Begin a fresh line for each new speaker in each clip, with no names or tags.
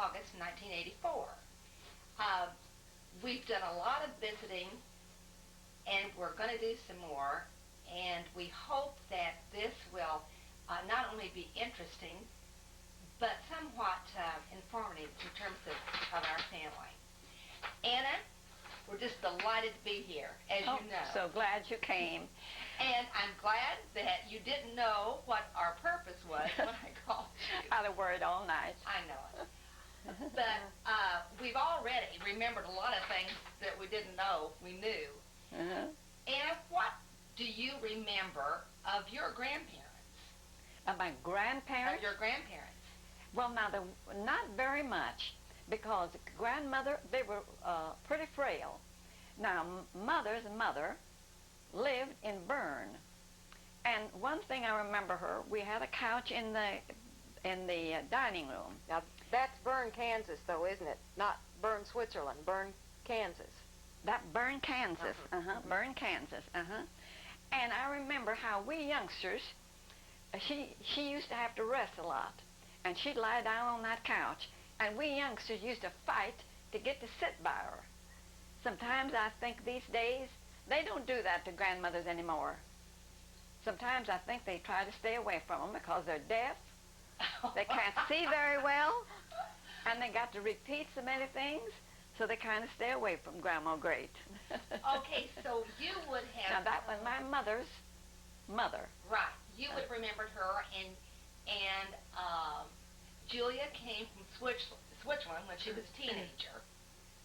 August 1984. We've done a lot of visiting, and we're going to do some more, and we hope that this will not only be interesting, but somewhat informative in terms of our family. Anna, we're just delighted to be here, as you know.
So glad you came.
And I'm glad that you didn't know what our purpose was when I called you.
I'd have worried all night.
I know it. But we've already remembered a lot of things that we didn't know we knew. Anna, what do you remember of your grandparents?
Of my grandparents?
Of your grandparents.
Well, now, not very much, because grandmother, they were pretty frail. Now, mother's mother lived in Bern, and one thing I remember her, we had a couch in the dining room.
Now, that's Bern, Kansas, though, isn't it? Not Bern, Switzerland. Bern, Kansas.
That Bern, Kansas. Bern, Kansas. And I remember how we youngsters, she used to have to rest a lot, and she'd lie down on that couch, and we youngsters used to fight to get to sit by her. Sometimes I think these days, they don't do that to grandmothers anymore. Sometimes I think they try to stay away from them because they're deaf, they can't see very well, and they got to repeat so many things, so they kind of stay away from Grandma Great.
Okay, so you would have...
Now, that was my mother's mother.
Right. You would have remembered her, and Julia came from Switzerland when she was a teenager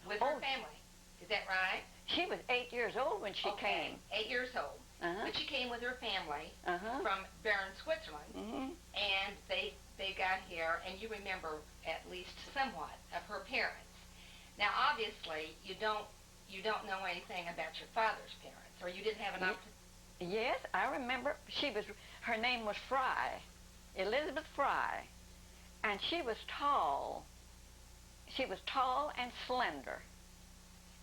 with her family. Is that right?
She was 8 years old when she came.
8 years old. But she came with her family from Bern, Switzerland, and they got here, and you remember at least somewhat of her parents. Now, obviously, you don't know anything about your father's parents, or you didn't have an opportunity.
Yes, I remember. Her name was Fry, Elizabeth Fry, and she was tall. She was tall and slender.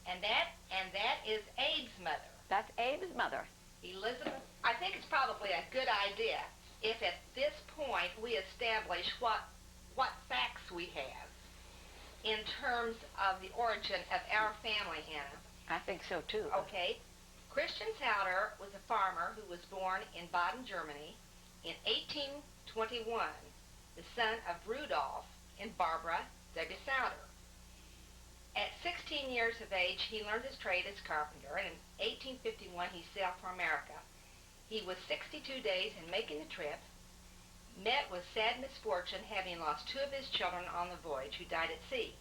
And that is Abe's mother.
That's Abe's mother.
Elizabeth, I think it's probably a good idea if at this point we establish what facts we have in terms of the origin of our family, Anna.
I think so, too.
Okay. Christian Sauder was a farmer who was born in Baden, Germany in 1821, the son of Rudolph and Barbara W. Sauder. At 16 years of age, he learned his trade as carpenter, and in 1851 he sailed for America. He was 62 days in making the trip, met with sad misfortune, having lost 2 of his children on the voyage who died at sea.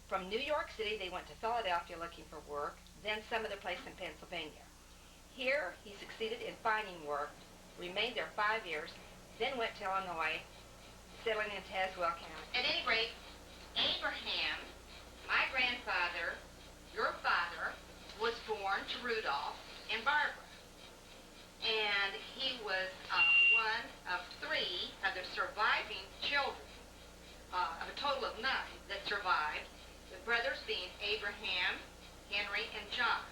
From New York City, they went to Philadelphia looking for work, then some other place in Pennsylvania. Here, he succeeded in finding work, remained there 5 years, then went to Illinois, settling in Tazewell County. At any rate, Abraham, my grandfather, your father, was born to Rudolph and Barbara. And he was one of 3 of the surviving children, of a total of 9 that survived, the brothers being Abraham, Henry, and John.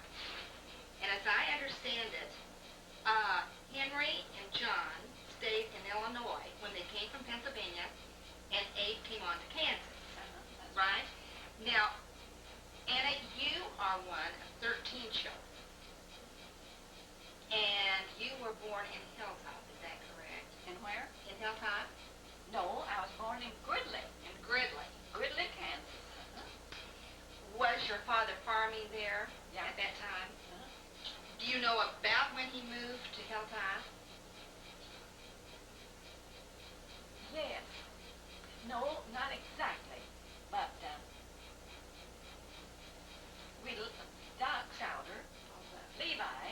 And as I understand it, Henry and John stayed in Illinois when they came from Pennsylvania, and Abe came on to Kansas, right? Now, Anna, you are one of 13 children, and you were born in Hilltop, is that correct?
And where?
In Hilltop?
No, I was born in Gridley.
In Gridley.
Gridley, Kansas.
Was your father farming there at that time? Do you know about when he moved to Hilltop?
Yes. No, not exactly, but Doc Sauder, Levi,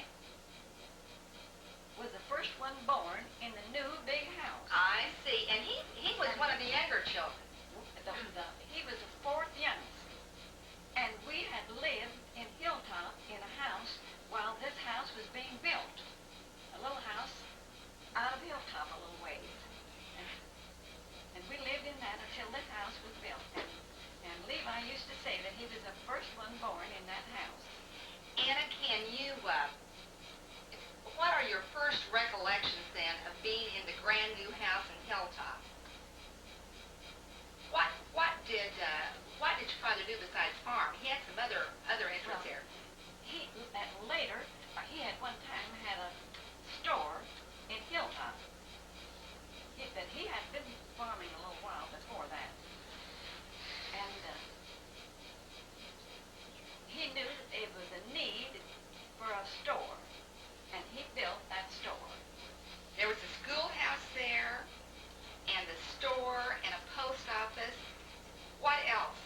was the first one born in the new big house.
I see. And he was one of the younger children.
He was the 4th youngest. And we had lived in Hilltop in a house while this house was being built. A little house out of Hilltop a little ways. And we lived in that until this house was built. And Levi used to say that he was the first one born in that house.
Anna, can you, what are your first recollections then of being in the grand new house in Hilltop? What what did your father do besides farm? He had some other interests there.
He later he had one time had a store in Hilltop. He had been farming a little while before that, and he knew that it was a need for a store, and he built that store.
There was a schoolhouse there, and a store, and a post office. What else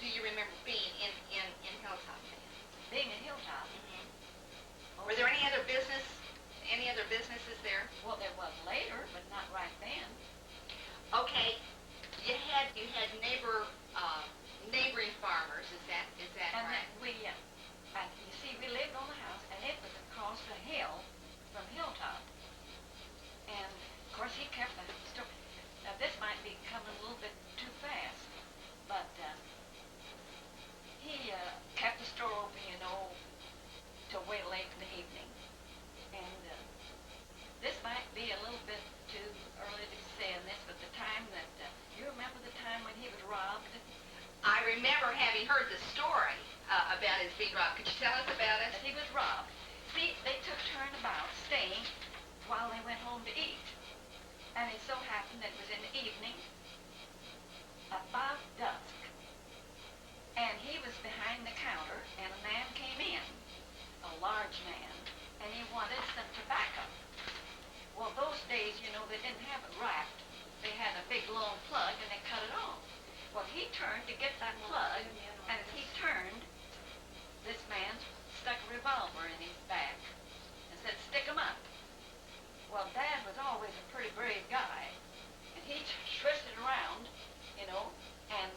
do you remember being in Hilltop?
Being in Hilltop.
Were there any other businesses there?
Well, there was later, but not right then.
Okay, you had neighboring farmers. Is that
And
right?
then and you see, we lived on the house, and it was across the hill from Hilltop. And of course, he kept the store. Now, this might be coming a little bit too fast, but he kept the store open, till way late in the evening. And this might be a little bit too early to say in this, but the time that you remember the time when he was robbed?
I remember having heard the story about his being robbed. Could you tell us about it?
That he was robbed. See, they took turnabout staying while they went home to eat. And it so happened that it was in the evening, about dusk. And he was behind the counter, and a man came in, a large man, and he wanted some tobacco. Well, those days, they didn't have it wrapped. They had a big long plug, and they cut it off. Well, he turned to get that plug, and as he turned, this man stuck a revolver in his back and said, "Stick 'em up." Well, Dad was always a pretty brave guy, and he twisted around, and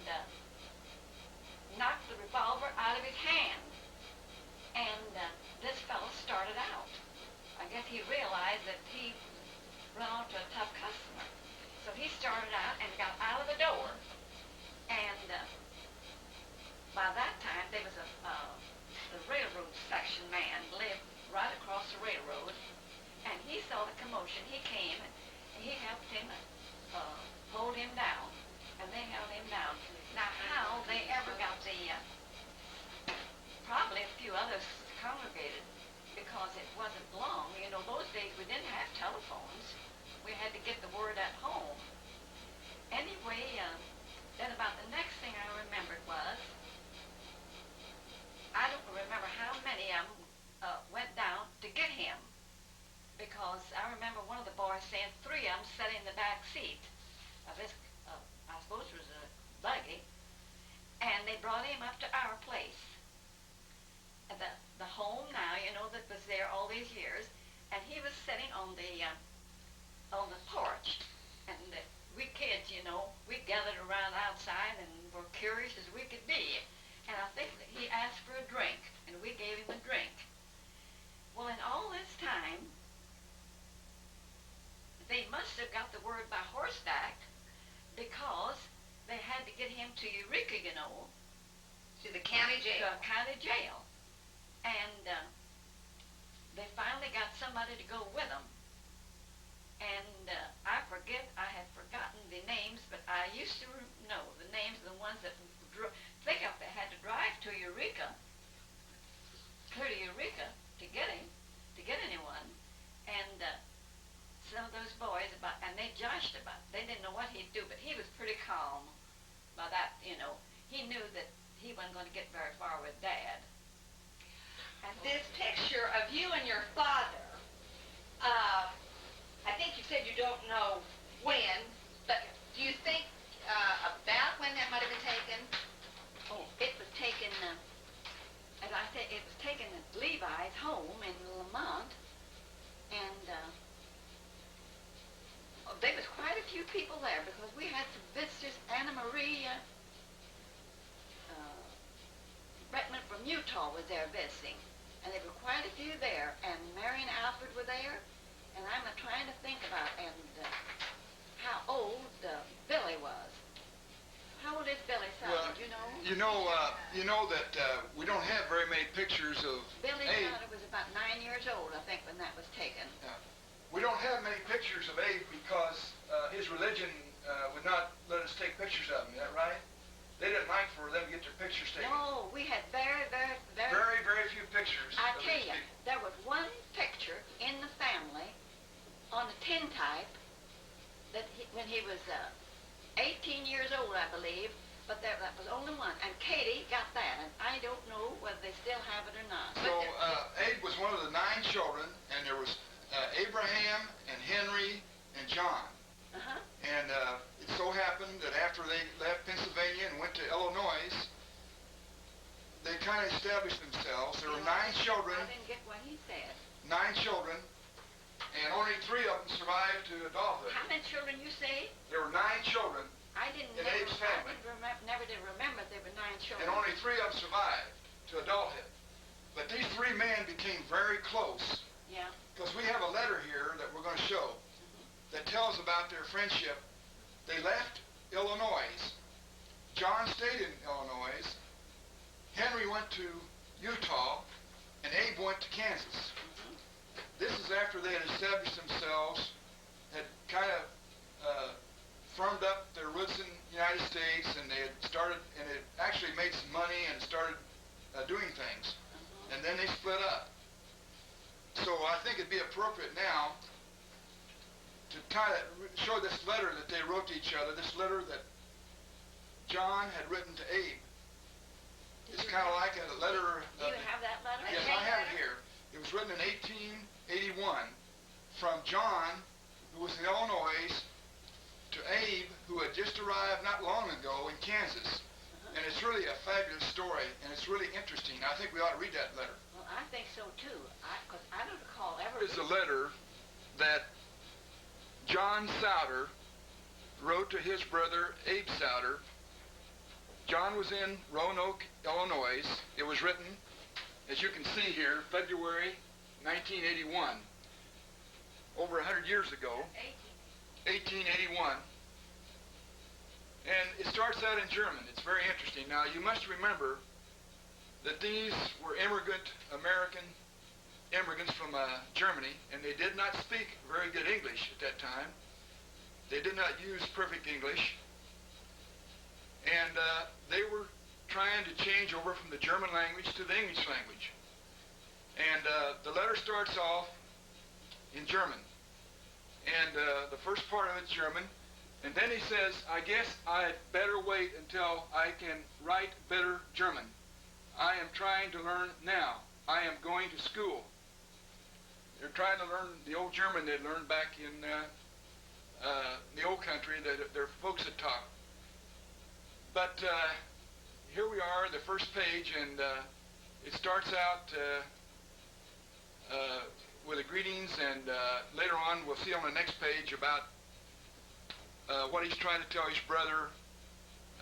knocked the revolver out of his hand. And this fellow started out. I guess he realized that he run onto a tough customer. So he started out and got out of the door. And by that time, there was the railroad section man lived right across the railroad. And he saw the commotion. He came, and he helped him hold him down. And they held him down. Now, how they ever got probably a few others congregated, because it wasn't long. Those days we didn't have telephones. We had to get the word at home. Anyway, then about the next thing I remembered was, I don't remember how many of them went down to get him, because I remember one of the boys saying 3 of them sat in the back seat of this, I suppose it was a buggy, and they brought him up to our place. The home now, that was there all these years, and he was sitting on the porch, and we kids, we gathered around outside and were curious as we could be, and I think that he asked for a drink, and we gave him a drink. Well, in all this time, they must have got the word by horseback, because they had to get him to Eureka,
To the county jail.
To a county jail. And they finally got somebody to go with them. And I had forgotten the names, but I used to know the names of the ones that think if they had to drive to Eureka, clear to Eureka, to get anyone. And some of those boys, and they joshed about it. They didn't know what he'd do, but he was pretty calm by that, He knew that he wasn't going to get very far with Dad. And
this picture of you and your father, I think you said you don't know when, but do you think about when that might have been taken?
Oh, it was taken, as I said, it was taken at Levi's home in Lamont, and there was quite a few people there, because we had some visitors. Anna Marie Bretman from Utah was there visiting, and there were quite a few there, and Mary and Alfred were there, and I'm trying to think about how old Billy was. How old is Billy Sauder, do you know?
You know that we don't have very many pictures of
Billy
Abe.
Sauder was about 9 years old, I think, when that was taken.
We don't have many pictures of Abe because his religion would not let us take pictures of them. Is that right? They didn't like for them to get their pictures taken.
No, we had very
Very few pictures.
I
of
tell
these
you,
people.
there was one picture in the family on the tintype when he was 18 years old, I believe, but that was only one. And Katie got that, and I don't know whether they still have it or not.
So Abe was one of the 9 children, and there was Abraham and Henry and John.
Uh-huh.
And it so happened that after they left Pennsylvania and went to Illinois, they kind of established themselves. There were 9 children.
I didn't get what he said.
9 children, and only 3 of them survived to adulthood.
How many children you say?
There were 9 children,
I didn't
In
never,
Abe's family.
I didn't never did remember there were 9 children.
and only 3 of them survived to adulthood. But these 3 men became very close,
Yeah.
because we have a letter here that we're going to show that tells about their friendship. They left Illinois. John stayed in Illinois. Henry went to Utah, and Abe went to Kansas. This is after they had established themselves, had kind of firmed up their roots in the United States, and they had started, and it actually made some money and started doing things. And then they split up. So I think it'd be appropriate now to kind of show this letter that they wrote to each other, this letter that John had written to Abe. It's kind of like a letter.
Do you have that letter?
Yes, I have it here. It was written in 1881 from John, who was in Illinois, to Abe, who had just arrived not long ago in Kansas. And it's really a fabulous story, and it's really interesting. I think we ought to read that letter.
Well, I think so too, because I don't recall ever.
It's a letter that John Sauder wrote to his brother Abe Sauder. John was in Roanoke, Illinois. It was written, as you can see here, February 1981, over 100 years ago, 1881. And it starts out in German. It's very interesting. Now, you must remember that these were American immigrants from Germany, and they did not speak very good English at that time. They did not use perfect English. And they were trying to change over from the German language to the English language. And the letter starts off in German. And the first part of it's German. And then he says, I guess I'd better wait until I can write better German. I am trying to learn now. I am going to school. They're trying to learn the old German they learned back in the old country that their folks had taught. But here we are, the first page, and it starts out with the greetings, and later on we'll see on the next page about what he's trying to tell his brother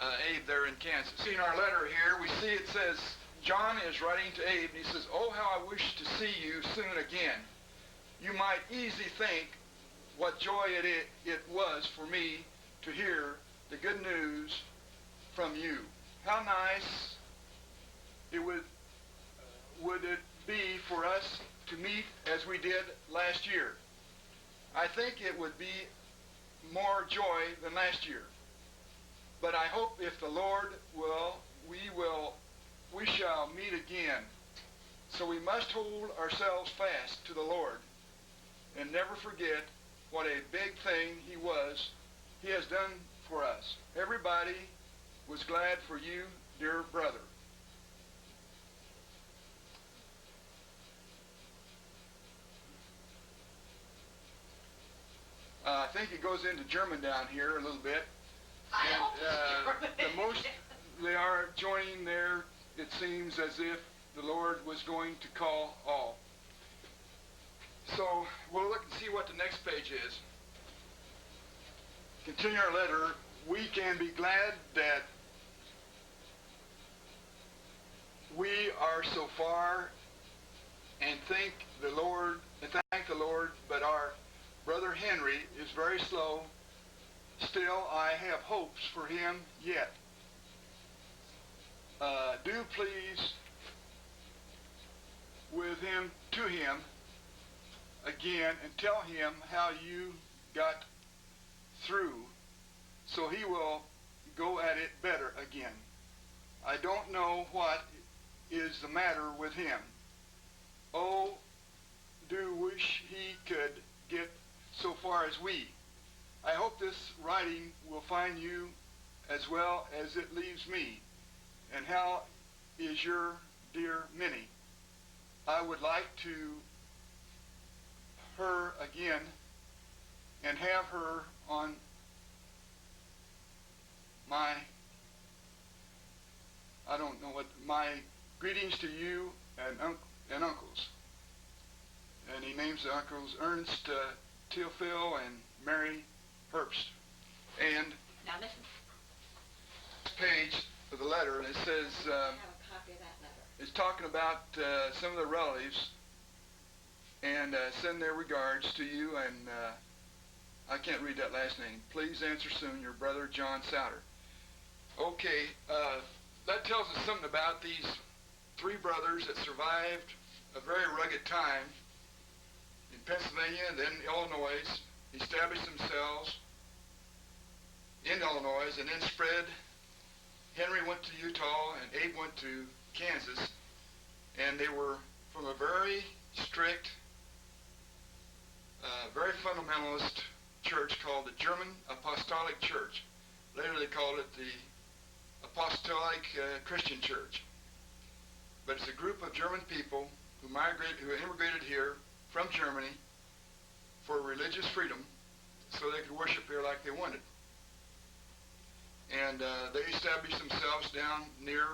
Abe there in Kansas. In our letter here, we see it says, John is writing to Abe, and he says, oh, how I wish to see you soon again. You might easily think what joy it was for me to hear the good news from you. How nice it would it be for us to meet as we did last year. I think it would be more joy than last year. But I hope if the Lord will, we shall meet again. So we must hold ourselves fast to the Lord and never forget what a big thing He has done for us. Everybody was glad for you, dear brother. I think it goes into German down here a little bit. And the most they are joining there, it seems as if the Lord was going to call all. So we'll look and see what the next page is. Continue our letter. We can be glad that we are so far and thank the Lord, but our brother Henry is very slow. Still, I have hopes for him yet. Do please to him again and tell him how you got through so he will go at it better again. I don't know what is the matter with him. Oh, do wish he could get so far as we. I hope this writing will find you as well as it leaves me. And how is your dear Minnie? I would like to her again and have her on my, I don't know what, my greetings to you and uncles. And he names the uncles Ernst Theophil and Mary Herbst. And
Now listen.
page of the letter, and it says,
I have a copy of that letter.
it's talking about some of the relatives, and send their regards to you, and I can't read that last name. Please answer soon, your brother John Sauder. Okay, that tells us something about these three brothers that survived a very rugged time in Pennsylvania and then Illinois, established themselves in Illinois, and then spread. Henry went to Utah and Abe went to Kansas, and they were from a very strict, very fundamentalist church called the German Apostolic Church. Later they called it the Apostolic Christian Church. But it's a group of German people who immigrated here from Germany for religious freedom so they could worship here like they wanted. And they established themselves down near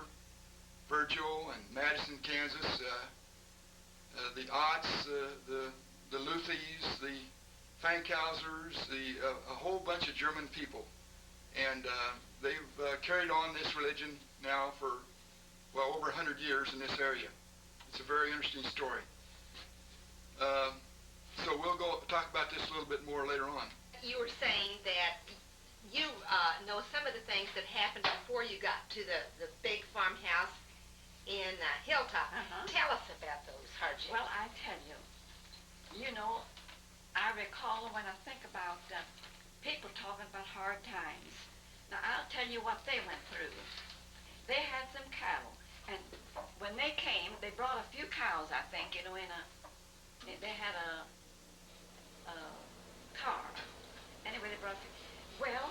Virgil and Madison, Kansas, the Otts, the Luthys, the Fankhauser's, a whole bunch of German people. And they've carried on this religion now for, well, over 100 years in this area. It's a very interesting story. So we'll go talk about this a little bit more later on.
You were saying that you know some of the things that happened before you got to the big farmhouse in Hilltop. Tell us about those hardships.
Well, I tell you, I recall when I think about people talking about hard times. Now, I'll tell you what they went through. They had some cattle, and when they came, they brought a few cows, I think, they had a car. Anyway, they brought a few. Well,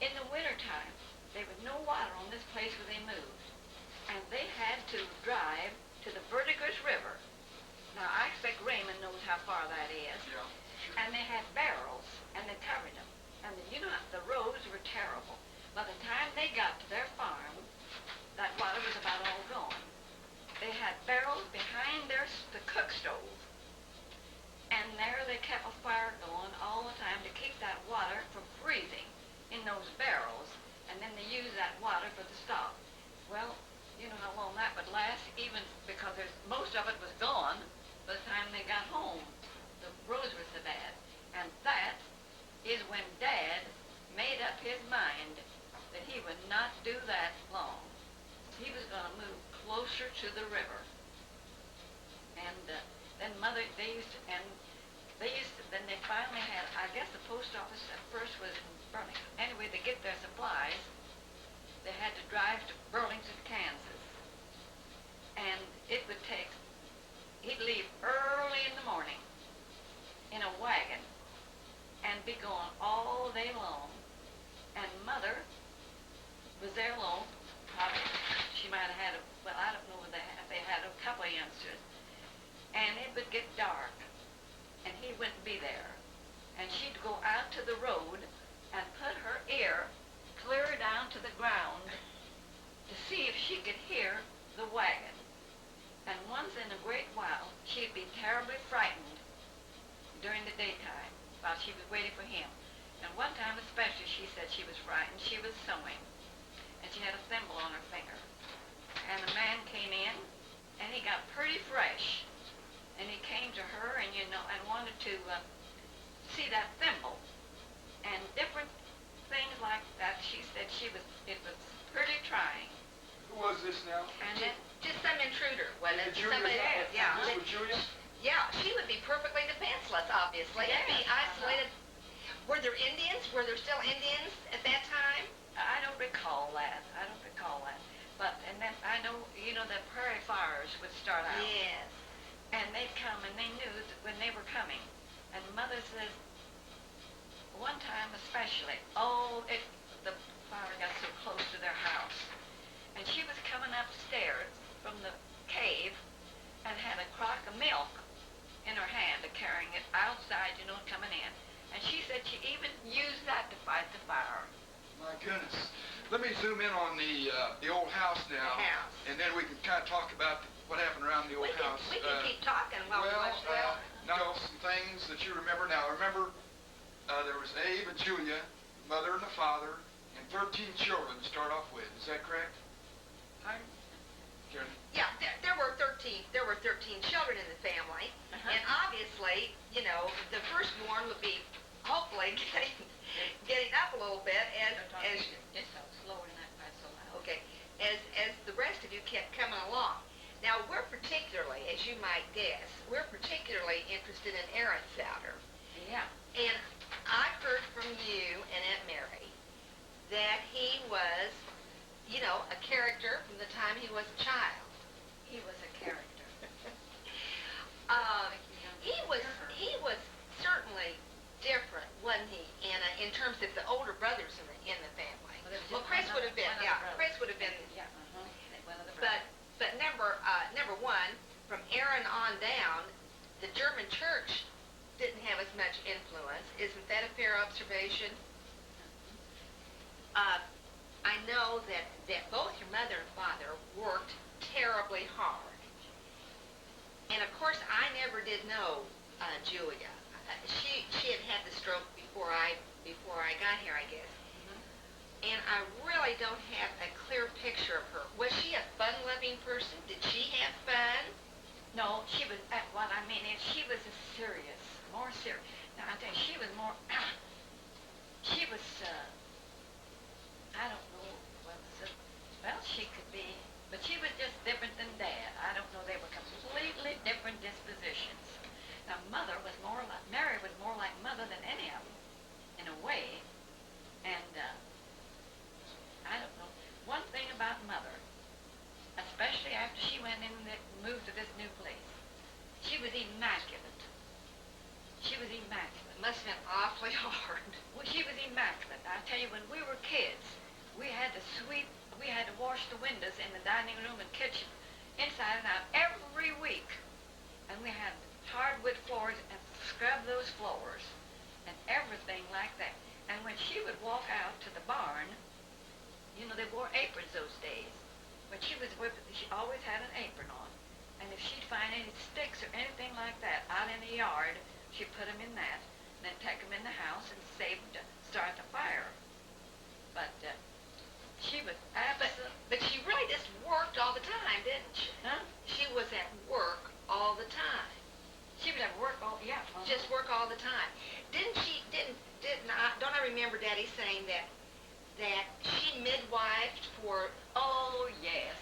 in the wintertime, there was no water on this place where they moved, and they had to drive to the Verdigris River. Now, I expect Raymond knows how far that is.
Yeah.
And they had barrels, and they covered them. And the roads were terrible. By the time they got to their farm, that water was about all gone. They had barrels behind the cook stove, and there they kept a fire going all the time to keep that water from freezing in those barrels, and then they used that water for the stock. Well, you know how long that would last, even because most of it was gone by the time they got home. The roads were so bad. And that is when Dad made up his mind that he would not do that long. He was going to move closer to the river. And then then they finally had, I guess the post office at first was in Burlington. Anyway, to get their supplies, they had to drive to Burlington, Kansas. And it would take, he'd leave early in the morning in a wagon and be going all day long. And Mother was there alone. Probably she might have had I don't know if they had a couple of youngsters. And it would get dark, and he wouldn't be there. And she'd go out to the road and put her ear clear down to the ground to see if she could hear the wagon. And once in a great while, she'd be terribly frightened during the daytime while she was waiting for him. And one time especially, she said she was frightened. She was sewing, and she had a thimble on her finger. And a man came in, and he got pretty fresh. And he came to her and wanted to see that thimble. And different things like that. She said it was pretty trying.
Who was this now?
And then
Just some intruder, wasn't it?
Julia?
Somebody else. Yeah.
This was Julia?
Yeah, she would be perfectly defenseless, obviously, and be
Yeah.
isolated. Were there Indians? Were there still Indians at that time?
I don't recall that. But, and then I know, the prairie fires would start out.
Yes.
And they'd come, and they knew that when they were coming. And Mother says, one time especially, the fire got so close to their house. And she was coming upstairs from the cave and had a crock of milk in her hand, carrying it outside, coming in. And she said she even used that to fight the fire.
My goodness. Let me zoom in on the old house now.
The house.
And then we can kind of talk about what happened around the old house.
We can keep talking while we watch that.
Now, some things that you remember now. Remember, there was Abe and Julia, mother and the father, and 13 children to start off with. Is that correct?
Pardon?
Karen?
Yeah, there were 13 children in the family. And obviously, the firstborn would be hopefully getting up a little bit as
Just so slower than that, not so loud.
okay, as the rest of you kept coming along. Now, we're particularly, as you might guess, we're particularly interested in Aaron Sauder.
Yeah.
And I heard from you and Aunt Mary that he was, a character from the time he was a child.
He was a character.
He was certainly different, wasn't he, Anna, in terms of the older brothers in the family? Well, Chris would have been, Chris would have been.
Yeah, one of the
But number one, from Aaron on down, the German church didn't have as much influence. Isn't that a fair observation? I know that both your mother and father worked terribly hard. And of course, I never did know Julia. She had had the stroke before I got here, I guess. And I really don't have a clear picture of her. Was she a fun-loving person? Did she have fun?
No, she was, what I mean is she was more serious. Now, I tell you, she was more, I don't know, well, she could be, but she was just different than Dad. I don't know, they were completely different dispositions. Now, Mary was more like Mother than any of them, in a way. And, I don't know. One thing about Mother, especially after she went in and moved to this new place, she was immaculate. She was immaculate.
It must have been awfully hard.
Well, she was immaculate. I tell you, when we were kids, we had to wash the windows in the dining room and kitchen, inside and out, every week. And we had hardwood floors and scrub those floors and everything like that. And when she would walk out to the barn, they wore aprons those days. When she always had an apron on. And if she'd find any sticks or anything like that out in the yard, she'd put them in that, and then take them in the house and save them to start the fire. But she was absolutely...
But she really just worked all the time, didn't she?
Huh?
She was at work all the time.
She would have work all... Yeah.
Just work all the time. Don't I remember Daddy saying that she midwifed for...
Oh, yes.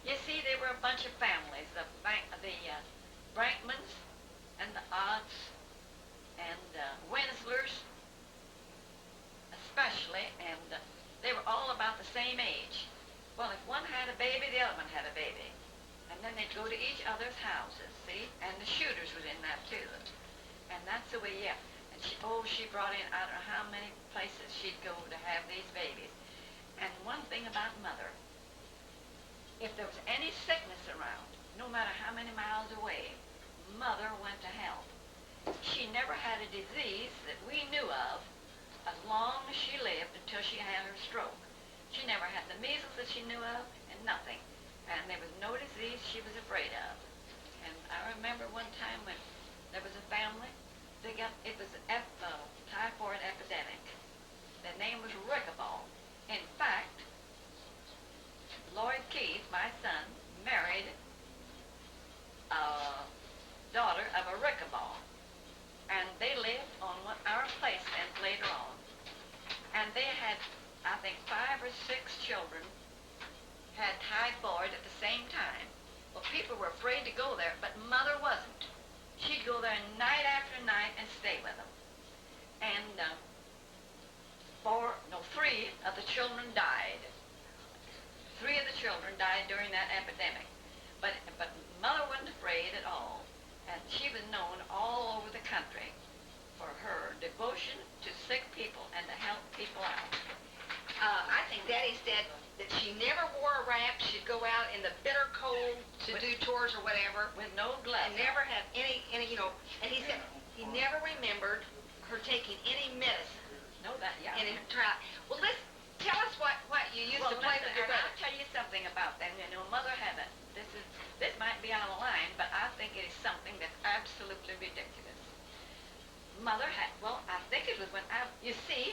You see, there were a bunch of families, the Brankmans and the Odds and Winslers especially, and they were all about the same age. Well, if one had a baby, the other one had a baby. And then they'd go to each other's houses, see? And the shooters was in that, too. And that's the way, yeah. And she brought in, I don't know how many places she'd go to have these babies. And one thing about Mother, if there was any sickness around, no matter how many miles away, Mother went to help. She never had a disease that we knew of as long as she lived until she had her stroke. She never had the measles that she knew of, and nothing. And there was no disease she was afraid of. And I remember one time when there was a family, it was a typhoid epidemic. The name was Rickaball. In fact, Lloyd Keith, my son, married a daughter of a Rickaball. And they lived on our place and later on. And they had, I think, 5 or 6 children had typhoid at the same time. Well, people were afraid to go there, but Mother wasn't. She'd go there night after night and stay with them. And 3 of the children died. 3 of the children died during that epidemic. But Mother wasn't afraid at all, and she was known all over the country for her devotion to sick people and to help people out.
I think Daddy said that she never wore a wrap. She'd go out in the bitter cold to do chores or whatever.
With no gloves.
And never have any, and he said he never remembered her taking any medicine.
No, that, yeah.
In her trial. Well, tell us what you used to play with your brother.
I'll tell you something about that. Mother had this might be out of line, but I think it is something that's absolutely ridiculous. Mother had, I think it was when you see,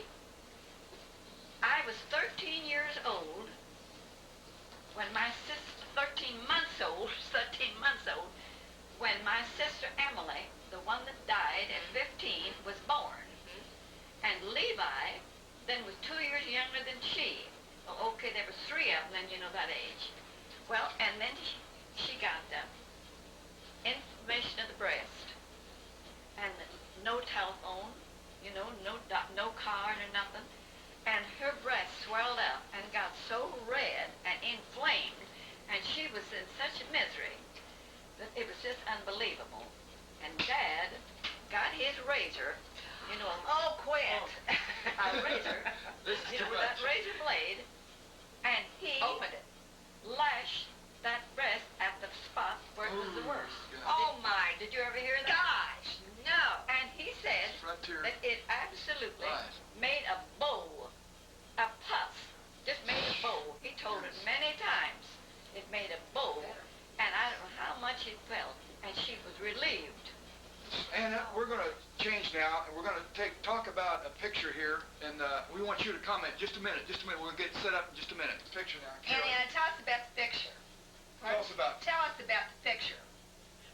I was 13 years old when my sister, 13 months old, when my sister Emily, the one that died at 15, was born. And Levi then was 2 years younger than she. Well, okay, there was 3 of them then, that age. Well, and then she got the inflammation of the breast. And no telephone, no car or nothing. And her breast swelled up and got so red and inflamed, and she was in such misery that it was just unbelievable. And Dad got his razor,
Oh, quit.
a razor, with that razor blade, and he
Opened it.
lashed that breast at the spot where it was the worst.
Oh, my
Did you ever hear that?
gosh. No.
And he said
Right here.
that it absolutely
Right.
made a bowl, a pus, just made a bowl. He told it many times. It made a bowl, and I don't know how much it felt, and she was relieved.
Anna, we're going to change now, and we're going to talk about a picture here, and we want you to comment. Just a minute. We'll get set up in just a minute. Picture now.
Anna, tell us about the picture.
Tell us about.
Tell us about the picture.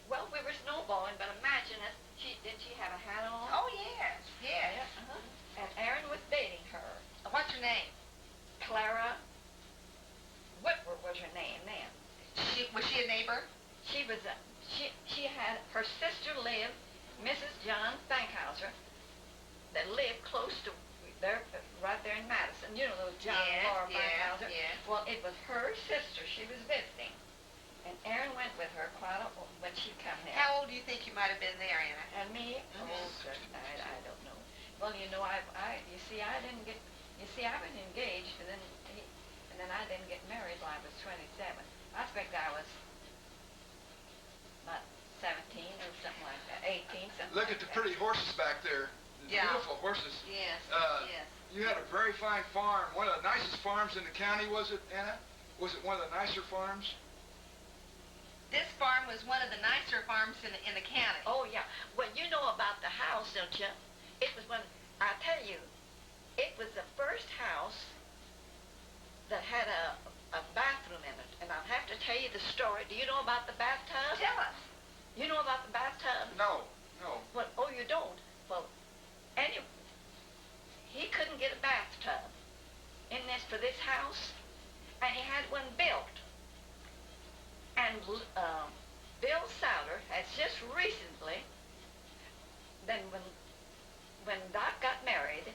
Well, we were snowballing, but imagine it. Did she have a hat on?
Oh, yes. Yes.
And Aaron was dating her.
What's her name?
Clara Whitworth was her name then.
Was she a neighbor?
She was she had her sister lived, Mrs. John Fankhauser, that lived close to there, right there in Madison. Those John and Laura Fankhauser.
Yes.
Well, it was her sister she was visiting, and Aaron went with her quite a when she come there.
How old do you think you might have been there, Anna?
And me? Oh, I don't know. Well, you see, I didn't get. You see, I was engaged, and then I didn't get married till I was 27. I expect I was about 17 or something like that, 18, something
Look
like
at the
that.
pretty horses back there. The
Yeah.
Beautiful horses.
Yes. Yes.
You had a very fine farm. One of the nicest farms in the county, was it, Anna? Was it one of the nicer farms?
This farm was one of the nicer farms in the county.
Oh, yeah. Well, you know about the house, don't you? It was I tell you, it was the first house that had a bathroom in it. And I'll have to tell you the story. Do you know about the bathtub?
Tell us.
You know about the bathtub?
No.
Well, oh, you don't? Well, anyway, he couldn't get a bathtub for this house, and he had one built. And Bill Sauder has just recently, then when Doc got married,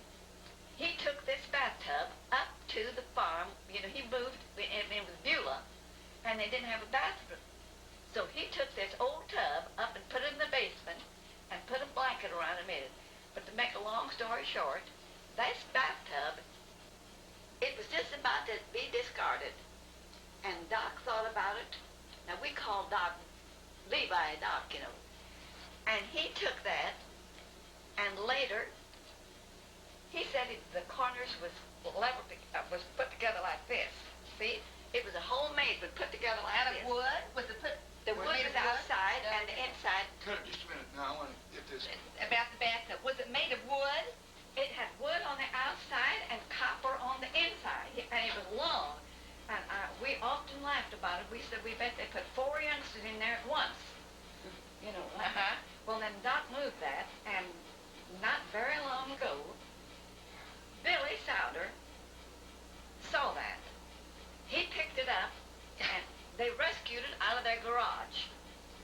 he took this bathtub up to the farm. He moved, it was Beulah, and they didn't have a bathroom. So he took this old tub up and put it in the basement and put a blanket around and made it. But to make a long story short, this bathtub, it was just about to be discarded. And Doc thought about it. Now, we call Doc Levi Doc, And he took that, and later, he said the corners was put together like this. See? It was a homemade, but put together like
Out
this.
of wood? Was it put?
The wood was outside, and the inside.
Cut it just a minute. Now I want to get this.
About the bathtub. Was it made of wood?
It had wood on the outside and copper on the inside, and it was long. And we often laughed about it. We said, we bet they put 4 youngsters in there at once. Well, then Doc moved that, and not very long ago, Billy Sauder saw that. He picked it up, and they rescued it out of their garage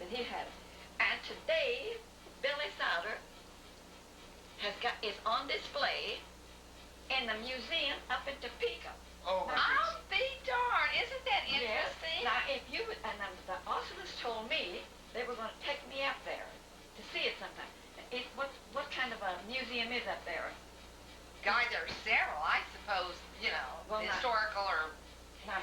that he had. And today, Billy Sauder is on display in the museum up in Topeka.
Oh, my
I'll
goodness.
be darned. Isn't that
Yes.
interesting?
Now, if you would, and the Oculus told me they were going to take me up there to see it sometime. What kind of a museum is up there?
Guy, there are several, I suppose, you know,
Well, now-
historical or...
Now,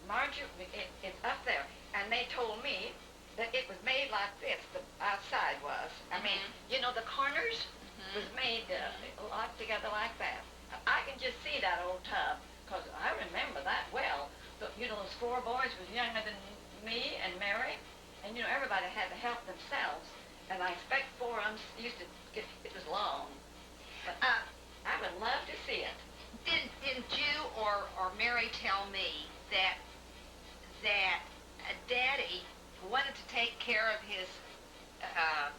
Margie, it's up there, and they told me that it was made like this. The outside was. I mean, you know, the corners was made locked together like that. I can just see that old tub, because I remember that well. You know, those four boys was younger than me and Mary, and, you know, everybody had to help themselves. And I expect four of them used to get, it was long. But I would love to see it.
Didn't you or Mary tell me that Daddy wanted to take care of his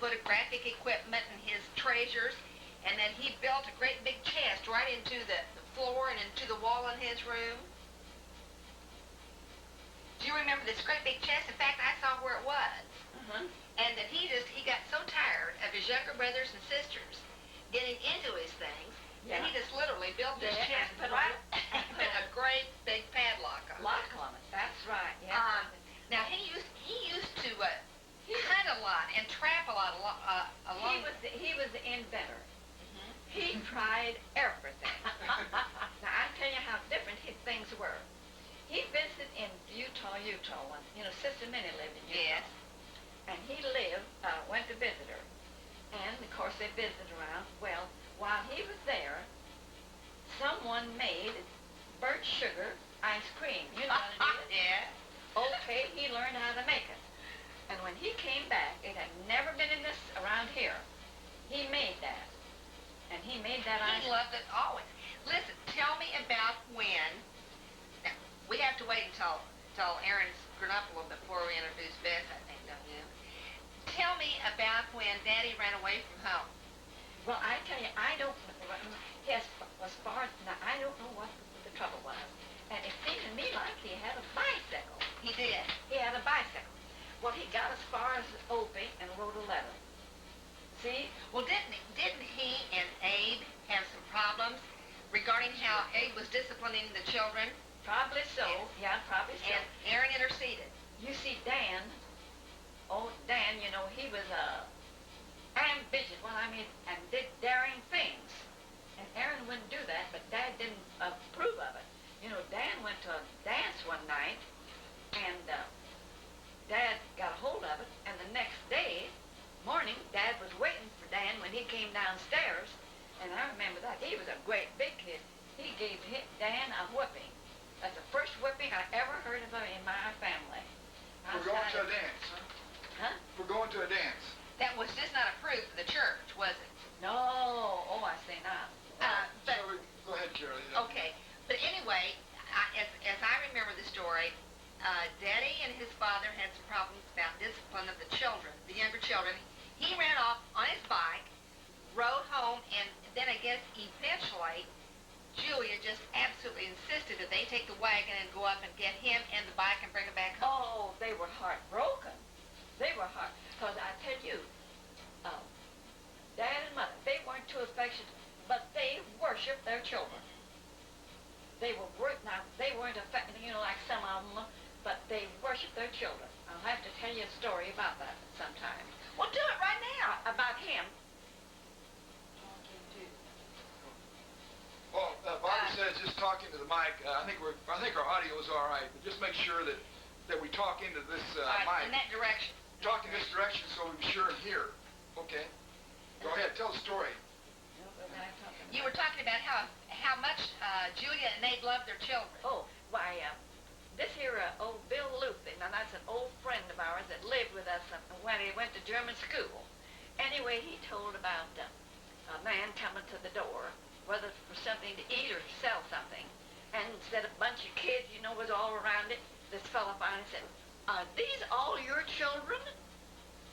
photographic equipment and his treasures, and that he built a great big chest right into the floor and into the wall in his room? Do you remember this great big chest? In fact, I saw where it was. And that he got so tired of his younger brothers and sisters getting into his things, and he just literally built this chest
and
right and put a great big padlock on it.
Lock on it. That's right. Yeah.
Now he used to hunt a lot and trap a lot along.
He was the inventor. He tried everything. Now I tell you how different his things were. He visited in Utah once. You know, Sister Minnie lived in Utah.
Yes.
And he went to visit her. And, of course, they visited around. Well, while he was there, someone made burnt sugar ice cream. You know what it is?
Yeah.
Okay, he learned how to make it. And when he came back, it had never been in this around here. He made that. And he made that ice
He
cream.
loved it always. Listen, tell me about when. Now, we have to wait until Aaron's grown up a little bit before we introduce Beth, I think, don't you? Tell me about when Daddy ran away from home.
Well, I tell you, I don't, yes, as far as, now, I don't know what the trouble was. And it seemed to me like he had a bicycle.
He did.
He had a bicycle. Well, he got as far as Opie and wrote a letter. See?
Well, didn't he and Abe have some problems regarding how Abe was disciplining the children?
Probably so. Yeah, probably so.
And Aaron interceded.
You see, Dan, you know, he was ambitious, and did daring things. And Aaron wouldn't do that, but Dad didn't approve of it. You know, Dan went to a dance one night, and Dad got a hold of it, and the next morning, Dad was waiting for Dan when he came downstairs, and I remember that. He was a great big kid. He gave Dan a whipping. That's the first whipping I ever heard of in my family.
We're going to a dance.
Huh?
We're going to a dance.
That was just not approved for the church, was it?
No. Oh, I see now.
But
Go ahead, Carol.
okay. But anyway, as I remember the story, Daddy and his father had some problems about discipline of the children, the younger children. He ran off on his bike, rode home, and then I guess eventually Julia just absolutely insisted that they take the wagon and go up and get him and the bike and bring him back home.
Oh, they were heartbroken. They were because I tell you, Dad and Mother, they weren't too affectionate, but they worshiped their children. They weren't affected, you know, like some of them, but they worshiped their children. I'll have to tell you a story about that sometime.
Well, do it right now.
About him.
Well, Barbara says just talking to the mic. I think our audio is all right, but just make sure that we talk into this mic.
In that direction.
Talk in this direction so we be sure and hear. Okay. Go ahead. Tell the story.
You were talking about how much Julia and Abe loved their children.
Oh, why, this here old Bill Luthi, now that's an old friend of ours that lived with us when he went to German school. Anyway, he told about a man coming to the door, whether for something to eat or to sell something. And instead of a bunch of kids, you know, was all around it, this fellow finally said, "Are these all your children?"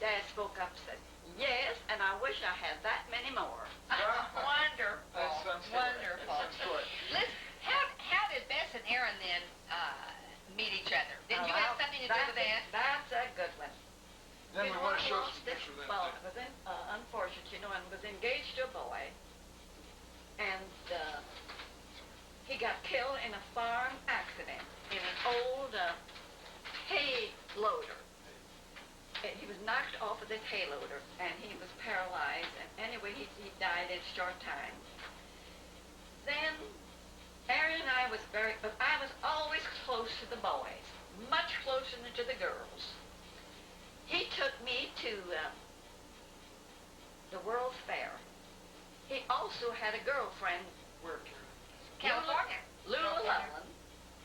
Dad spoke up and said, "Yes, and I wish I had that many more."
Wonderful.
That's some story.
Wonderful.
That's some story.
Listen, how did Bess and Aaron then meet each other? Did you have something to do with that?
That's a good one.
Then
You
we
know,
want to
I
show
lost
some
this
pictures of
well,
them.
was unfortunate, you know, and was engaged to a boy. And he got killed in a farm accident in an old hay loader. He was knocked off of this hay loader, and he was paralyzed. And anyway, he died in a short time. Then Aaron and I but I was always close to the boys, much closer than to the girls. He took me to the World's Fair. He also had a girlfriend working.
California.
Lula Loveland,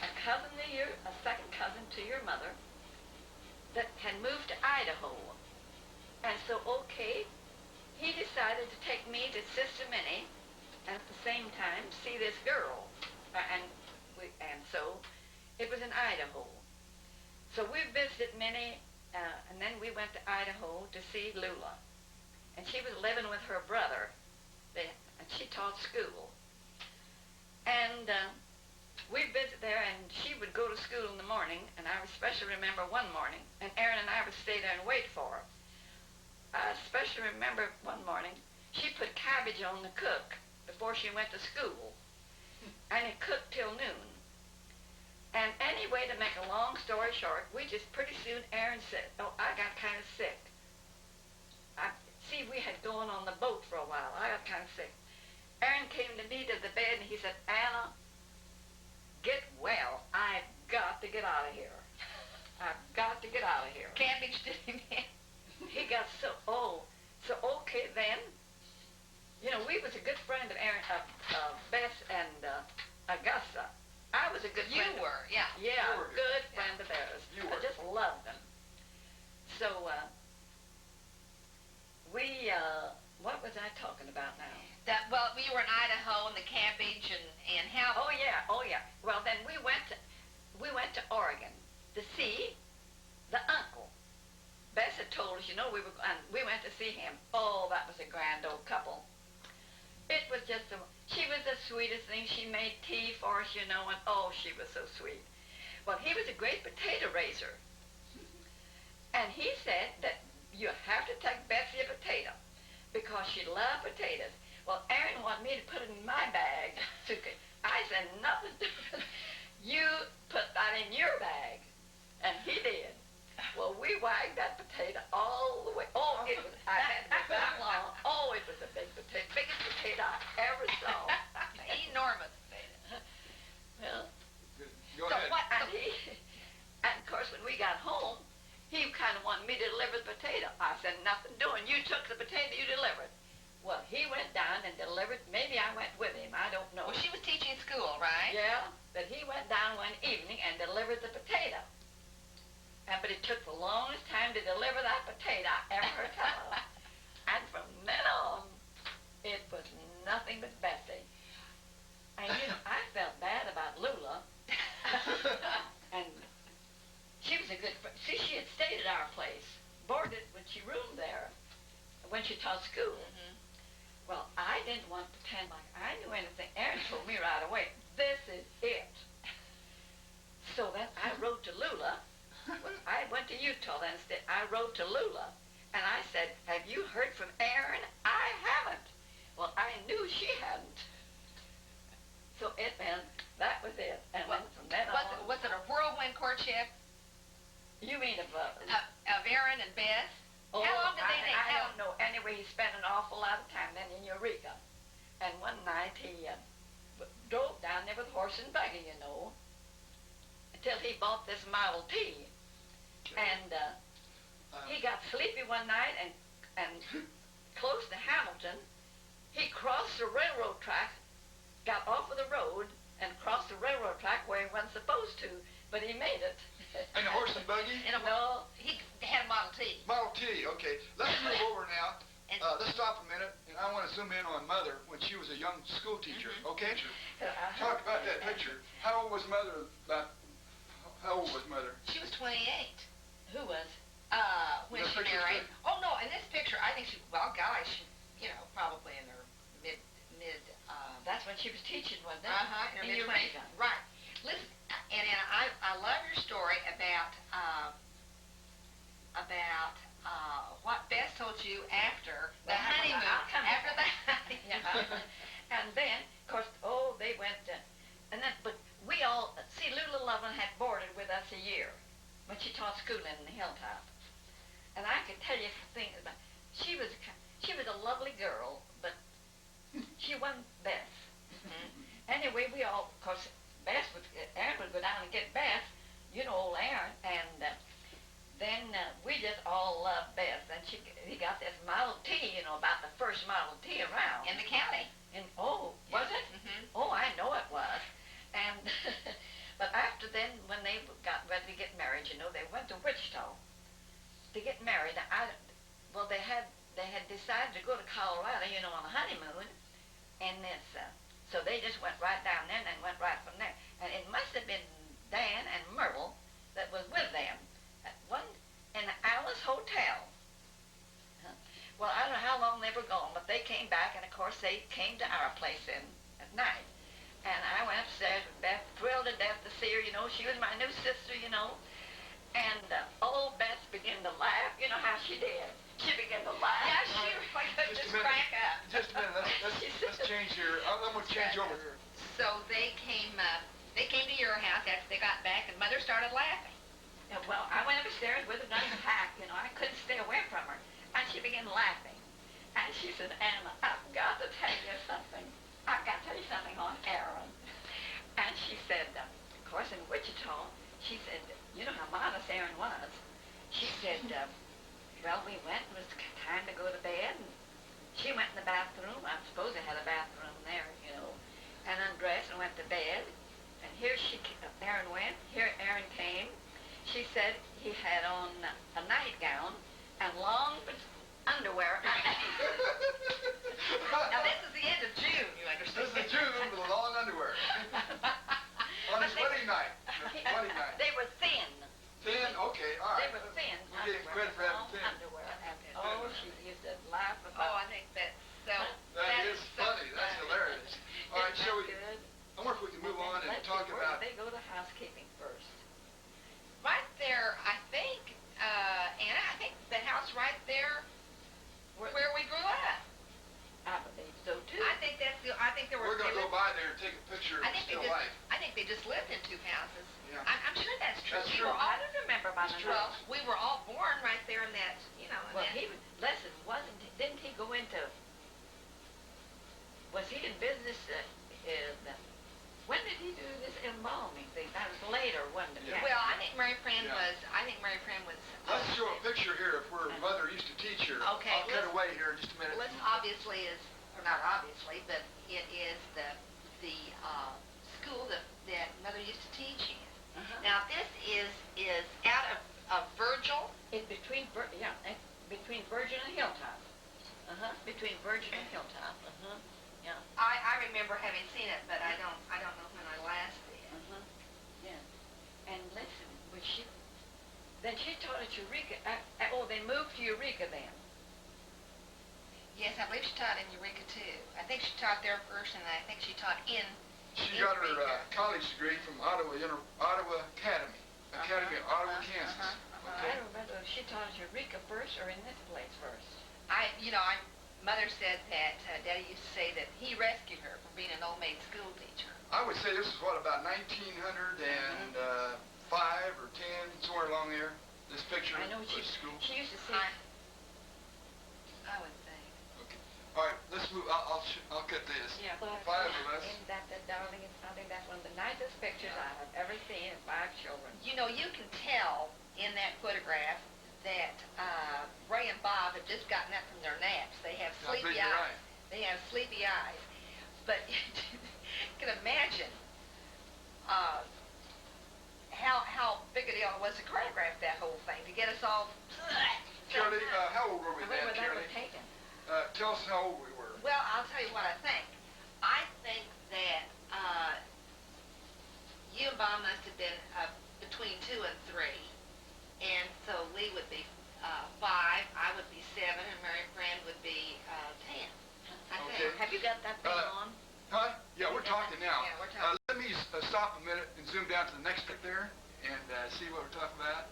a second cousin to your mother, that had moved to Idaho. And so, okay, he decided to take me to Sister Minnie, and at the same time see this girl. And so it was in Idaho. So we visited Minnie, and then we went to Idaho to see Lula. And she was living with her brother, and she taught school. And we'd visit there, and she would go to school in the morning, and I especially remember one morning, and Aaron and I would stay there and wait for her. I especially remember one morning, she put cabbage on the cook before she went to school, and it cooked till noon. And anyway, to make a long story short, pretty soon Aaron said, oh, I got kind of sick. We had gone on the boat for a while. I got kind of sick. Aaron came to me to the bed, and he said, Anna, get well. I've got to get out of here. I've got to get out of here.
Cabbage did him in.
He got so okay then. You know, we was a good friend of Aaron, Bess and Augusta. I was a good friend.
You were, yeah.
Yeah,
You were.
good friend of theirs.
You
I
were.
just loved them. So, what was I talking about now?
Well, we were in Idaho and the cabbage and how.
Oh yeah. Well, then we went to Oregon to see the uncle. Bess had told us, we went to see him. Oh, that was a grand old couple. It was she was the sweetest thing. She made tea for us, and oh, she was so sweet. Well, he was a great potato raiser. And he said that you have to take Betsy a potato because she loved potatoes. Well, Aaron wanted me to put it in my bag. I said, nothing. You put that in your bag. And he did. Well, we wagged that potato all the way. Oh, I had it that long. Oh, it was a big potato. Biggest potato I ever saw.
Enormous potato.
Well,
Go ahead.
and of course, when we got home, he kind of wanted me to deliver the potato. I said, nothing doing. You took the potato, you delivered. Well, he went down and delivered. Maybe I went with him. I don't know.
Well, she was teaching school, right?
Yeah, but he went down one evening and delivered the potato. But it took the longest time to deliver that potato I ever heard tell of. And from then on, it was nothing but Bessie. And I felt bad about Lula. And she was a good friend. See, she had stayed at our place, boarded when she roomed there, when she taught school.
Mm-hmm.
Well, I didn't want to pretend like I knew anything. Aaron told me right away, this is it. So then I wrote to Lula. I went to Utah then instead. I wrote to Lula, and I said, have you heard from Aaron? I haven't. Well, I knew she hadn't. So that was it. And then from then on.
Was it a whirlwind courtship
You mean of
Aaron and Bess?
Oh,
How long did they date?
I don't know. Anyway, he spent an awful lot of time then in Eureka. And one night he drove down there with horse and buggy, until he bought this Model T. And he got sleepy one night and close to Hamilton, he crossed the railroad track, got off of the road, and crossed the railroad track where he wasn't supposed to, but he made it.
And the horse and buggy?
No.
He had a Model T.
Model T, okay. Let's move over now. Let's stop a minute, and I want to zoom in on Mother when she was a young school teacher, okay? Talk about that picture. How old was Mother? How old was Mother?
She was 28.
Who was?
When
The
she
picture's
married.
good.
Oh no, in this picture, I think gosh, probably in her mid.
That's when she was teaching, wasn't it?
In
In
your
Eureka.
right. Listen, and I love your story about what Bess told you after the honeymoon. After the
Yeah. And then, of course, they went. and that, but we all, see, Lula Loveland had boarded with us a year when she taught school in the Hilltop. And I could tell you things about, she was a lovely girl, but she wasn't Bess. Anyway, we all, of course, Aaron would go down and get Bess, you know, old Aaron, and then we just all loved Bess. And he got this Model T, you know, about the first Model T around.
In the county.
And oh, was it? Oh, I know it was. And but after then, when they got ready to get married, you know, they went to Wichita to get married. Well, they had decided to go to Colorado, you know, on a honeymoon, and this, so they just went right down there and went right from there. And it must have been Dan and Myrtle that was with them at one in the Alice Hotel. Well, I don't know how long they were gone, but they came back, and of course they came to our place in at night. And I went upstairs with Beth, thrilled to death to see her, you know. She was my new sister, you know. And old Beth began to laugh. You know how she did. She began to laugh.
Yeah, she would just crack up.
Just a minute. Let's change here. I'm going to change over here.
So they came to your house after they got back, and Mother started laughing.
Yeah, well, I went upstairs with her gun packed, you know. I couldn't stay away from her. And she began laughing. And she said, Anna, I've got to tell you something. I've got to tell you something on Aaron. And she said, of course, in Wichita, she said, you know how modest Aaron was. She said, well, we went, it was time to go to bed, and she went in the bathroom. I suppose they had a bathroom there, you know, and undressed and went to bed. And here Aaron went, here Aaron came. She said he had on a nightgown and long underwear.
Now, this is the end of June, you understand.
This is June with long underwear. On his wedding night. Wedding night.
They were thin.
Thin? Okay, all right.
They were thin.
We're getting credit for having thin.
Underwear. Oh, she used to laugh about.
Oh, I think that's so.
That is funny. That's hilarious. All right, shall we?
Good?
I wonder if we can move on and talk
Where
about.
did they go to housekeeping first?
Right there, I think, Anna, I think the house right there where we grew up.
I believe so too.
I think that's the. I think there were.
We're going to go by there and take a picture of
I think
still
they just.
life.
I think they just lived in two houses.
Yeah.
I'm sure that's true.
That's
We
true.
were all,
I don't remember about the
well, we were all born right there in that, you know. In
Well,
that,
Lesson wasn't. Didn't he go into? Was he in business? When did he do this embalming thing? That was later, wasn't it?
Yeah.
well, I think Mary Fran
Yeah.
was. I think Mary Fran was.
Let's show a picture here of where Mother used to teach her.
Okay,
I'll cut away here in just a minute.
Let's obviously is, or not obviously, but it is the school that Mother used to teach in. Now this is out of Virgil.
It's between between Virgin and Hilltop. Between Virgin and Hilltop. Yeah.
I remember having seen it, but I don't know when I last did.
Yeah. And listen, then she taught at Eureka. They moved to Eureka then.
Yes, I believe she taught in Eureka too. I think she taught there first, and I think she taught in.
She got her college degree from Ottawa Academy. Academy of Ottawa, Kansas.
I don't remember if she taught at Eureka first or in this place first.
Mother said that Daddy used to say that he rescued her from being an old maid school teacher.
I would say this is about 1905 or 10, somewhere along there. This picture
I know
was school.
she used to say.
I would think.
Okay. All right, let's move. I'll cut this.
Yeah.
5 of us.
And that, darling, I think that's one of the nicest pictures I have ever seen of 5 children.
You know, you can tell in that photograph that Ray and Bob have just gotten up from their naps. They have sleepy eyes. They have sleepy eyes. But you can imagine how big a deal it was to choreograph that whole thing, to get us all...
Shirley, how old were we then,
Where that
Shirley?
was taken.
Tell us how old we were.
Well, I'll tell you what I think. I think that you and Bob must have been between 2 and 3. And so Lee would be 5, I would be 7, and Mary Fran would be 10. I think.
Okay.
Have you got that thing on?
Huh? Yeah, we're talking now.
Yeah, we're talking.
Let me stop a minute and zoom down to the next pic there and see what we're talking about.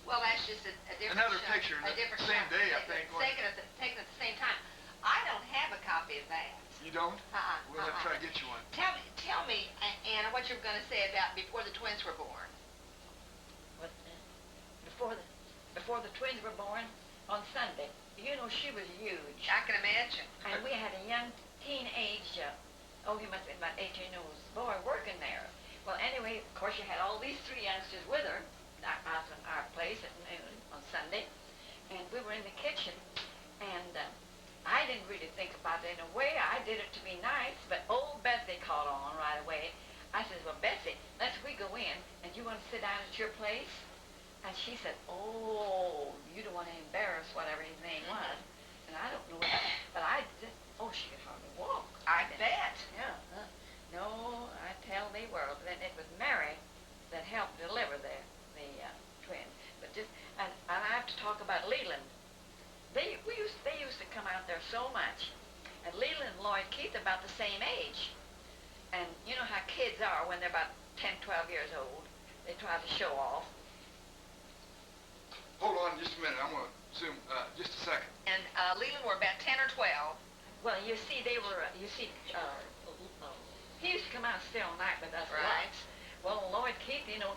Well, that's just a different
Another
shot.
picture,
A different
same
shot.
day, I think.
Taken at the same time. I don't have a copy of that.
You don't? We'll have to try to get you one.
Tell me, Anna, what you were going to say about before the twins were born.
What, before the twins were born on Sunday, you know, she was huge.
I can imagine.
And we had a young teenage, he must have been about 18 years old boy working there. Well, anyway, of course, you had all these three youngsters with her out in our place at noon on Sunday. And we were in the kitchen, and I didn't really think about it in a way. I did it to be nice, but old Betsy caught on right away. I said, well, Betsy, we go in, and you want to sit down at your place? And she said, oh, you don't want to embarrass whatever his name was. And I don't know what, but I just, she could hardly walk.
I bet.
Yeah. No, I tell thee world. Then it was Mary that helped deliver the twins. But just, and I have to talk about Leland. They used to come out there so much. And Leland and Lloyd Keith are about the same age. And you know how kids are when they're about 10, 12 years old. They try to show off.
Hold on just a minute. I'm going to zoom just a second.
And Leland were about 10 or 12.
Well, you see, he used to come out and stay all night with us.
Right.
Well, Lloyd Keith, you know,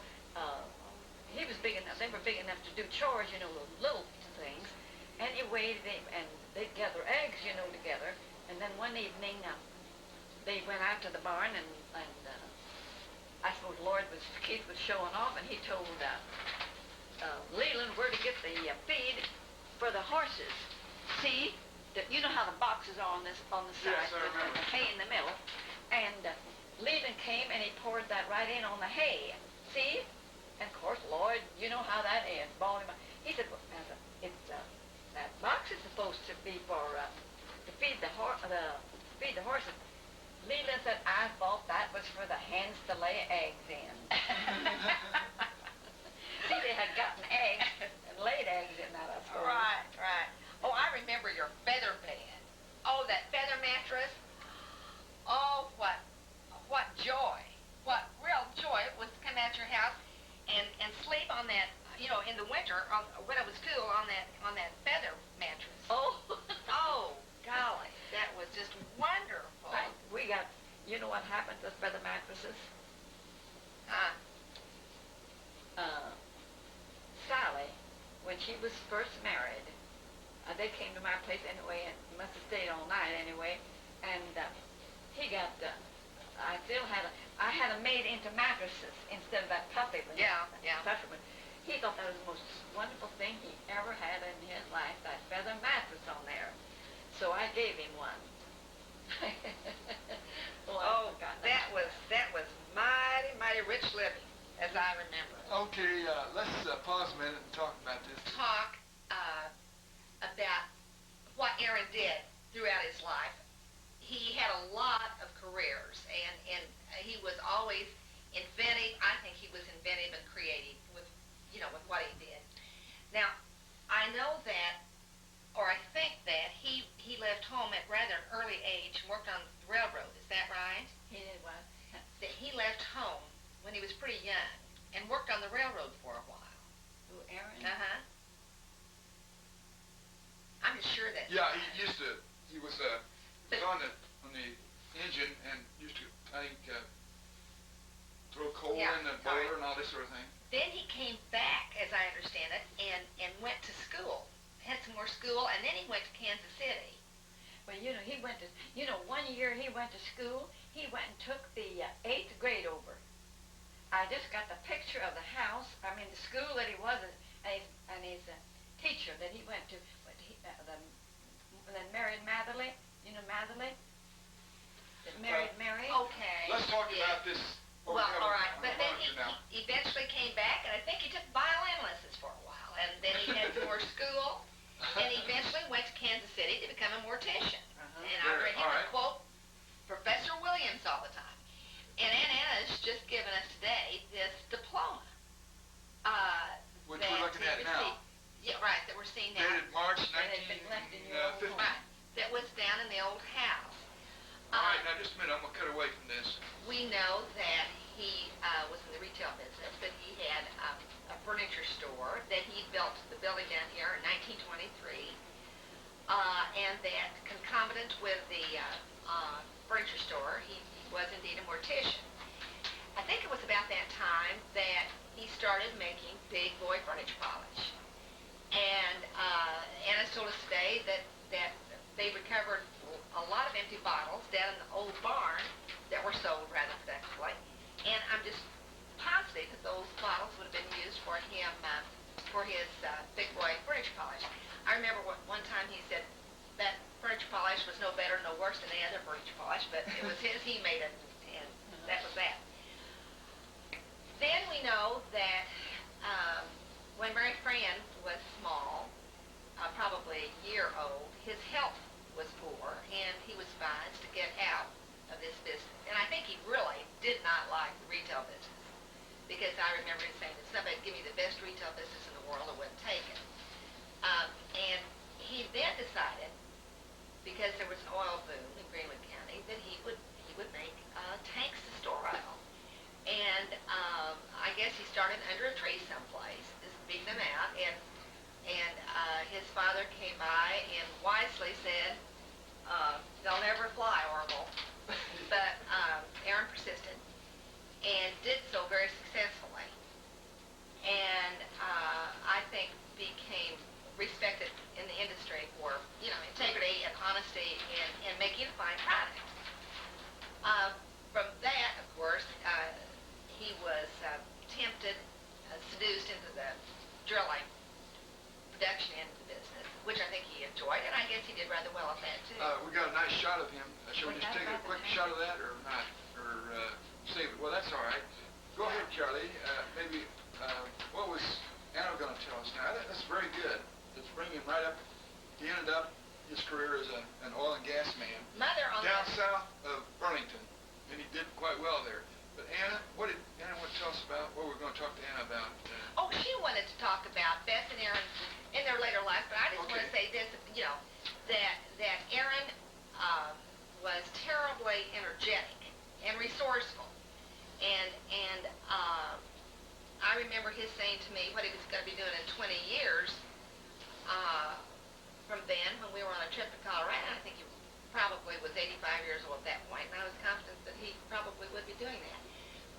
he was big enough. They were big enough to do chores, you know, little things. Anyway, they'd gather eggs, you know, together. And then one evening, they went out to the barn, and I suppose Keith was showing off, and he told Leland where to get the feed for the horses. See, you know how the boxes are on the side,
Yes, I remember.
with the hay in the middle. And Leland came and he poured that right in on the hay. See? And of course, Lloyd, you know how that is. Bawled him out. He said, well, that box is supposed to be for to feed the horses. Leland said, I thought that was for the hens to lay eggs in. See, they had gotten eggs and laid eggs in that, I suppose.
Right. Oh, I remember your feather bed. Oh, that feather mattress. Oh, what joy. What real joy it was to come out your house and sleep on that, you know, in the winter, when it was cool, on that feather mattress.
Oh.
Oh, golly. That was just wonderful.
Right. You know what happened to those feather mattresses? Sally, when she was first married, they came to my place anyway, and must have stayed all night anyway, and he got, I had them made into mattresses instead of that puffy one.
Yeah.
Puffy one. He thought that was the most wonderful thing he ever had in his life, that feather mattress on there. So I gave him one.
Oh, that was mighty rich living, as I remember.
Okay, let's pause a minute and talk about this.
Talk about what Aaron did throughout his life. He had a lot of careers, and he was always inventive. I think he was inventive and creative with what he did. Now, I know that, or I think that he left home at rather an early age and worked on the railroad. Is that right?
He did what?
That he left home when he was pretty young and worked on the railroad for a while.
Who, Aaron?
Uh-huh. I'm just sure that.
Yeah, he was on the engine and used to, I think, throw coal in the boiler and all this sort of thing.
Then he came back, as I understand it, and went to school. Had some more school, and then he went to Kansas City.
Well, he went to, 1 year he went to school. He went and took the 8th grade over. I just got the picture of the house, the school that he was at, and his teacher that he went to, that married Matherly. You know Matherly? That married Mary?
Okay.
Let's talk about this.
Well, all right. But then he eventually came back, and I think he took violin lessons for a while. And then he had more school, and he eventually went to Kansas City to become a mortician. And I read him quote Professor Williams all the time. And Aunt Anna's just given us today this diploma.
Which we're looking at now.
Yeah, right, that we're seeing now.
Dated March
And it's been left in your old
1950.
home.
Right, that was down in the old house.
All right, now just a minute. I'm going to cut away from this.
We know that he was in the retail business, but he had a furniture store that he built the building down here in 1923, and that concomitant with the furniture store. He was indeed a mortician. I think it was about that time that he started making big boy furniture polish. And Anna's told us today that they recovered a lot of empty bottles down in the old barn that were sold rather productively. And I'm just positive that those bottles would have been used for him, for his big boy furniture polish. I remember one time he said that furniture polish was no better, no worse than any other furniture polish, but it was his, he made it, and that was that. Then we know that when Mary Fran was small, probably a year old, his health was poor, and he was advised to get out of this business. And I think he really did not like the retail business, because I remember him saying, if somebody would give me the best retail business in the world, I wouldn't take it. And he then decided, because there was an oil boom in Greenwood County, that he would make tanks to store oil. And I guess he started under a tree someplace, just beating them out, and his father came by and wisely said, they'll never fly, Orville. But Aaron persisted and did so very successfully. And I think became respected in the industry for, integrity and honesty and making a fine product. From that, of course, he was tempted, seduced into the drilling production end of the business, which I think he enjoyed, and I guess he did rather well at that, too.
We got a nice shot of him. Shall we just take a quick shot of that, or not? Or save it? Well, that's all right. Go ahead, Charlie. Maybe, what was Anna going to tell us now? That's very good. Let's bring him right up. He ended up his career as an oil and gas man down south of Burlington, and he did quite well there. But Anna, what did Anna want to tell us about? What we're going to talk to Anna about?
Oh, she wanted to talk about Beth and Aaron in their later lives, but I just want to say this, that Aaron was terribly energetic and resourceful, and I remember his saying to me what he was going to be doing in 20 years. From then, when we were on a trip to Colorado, I think he probably was 85 years old at that point, and I was confident that he probably would be doing that.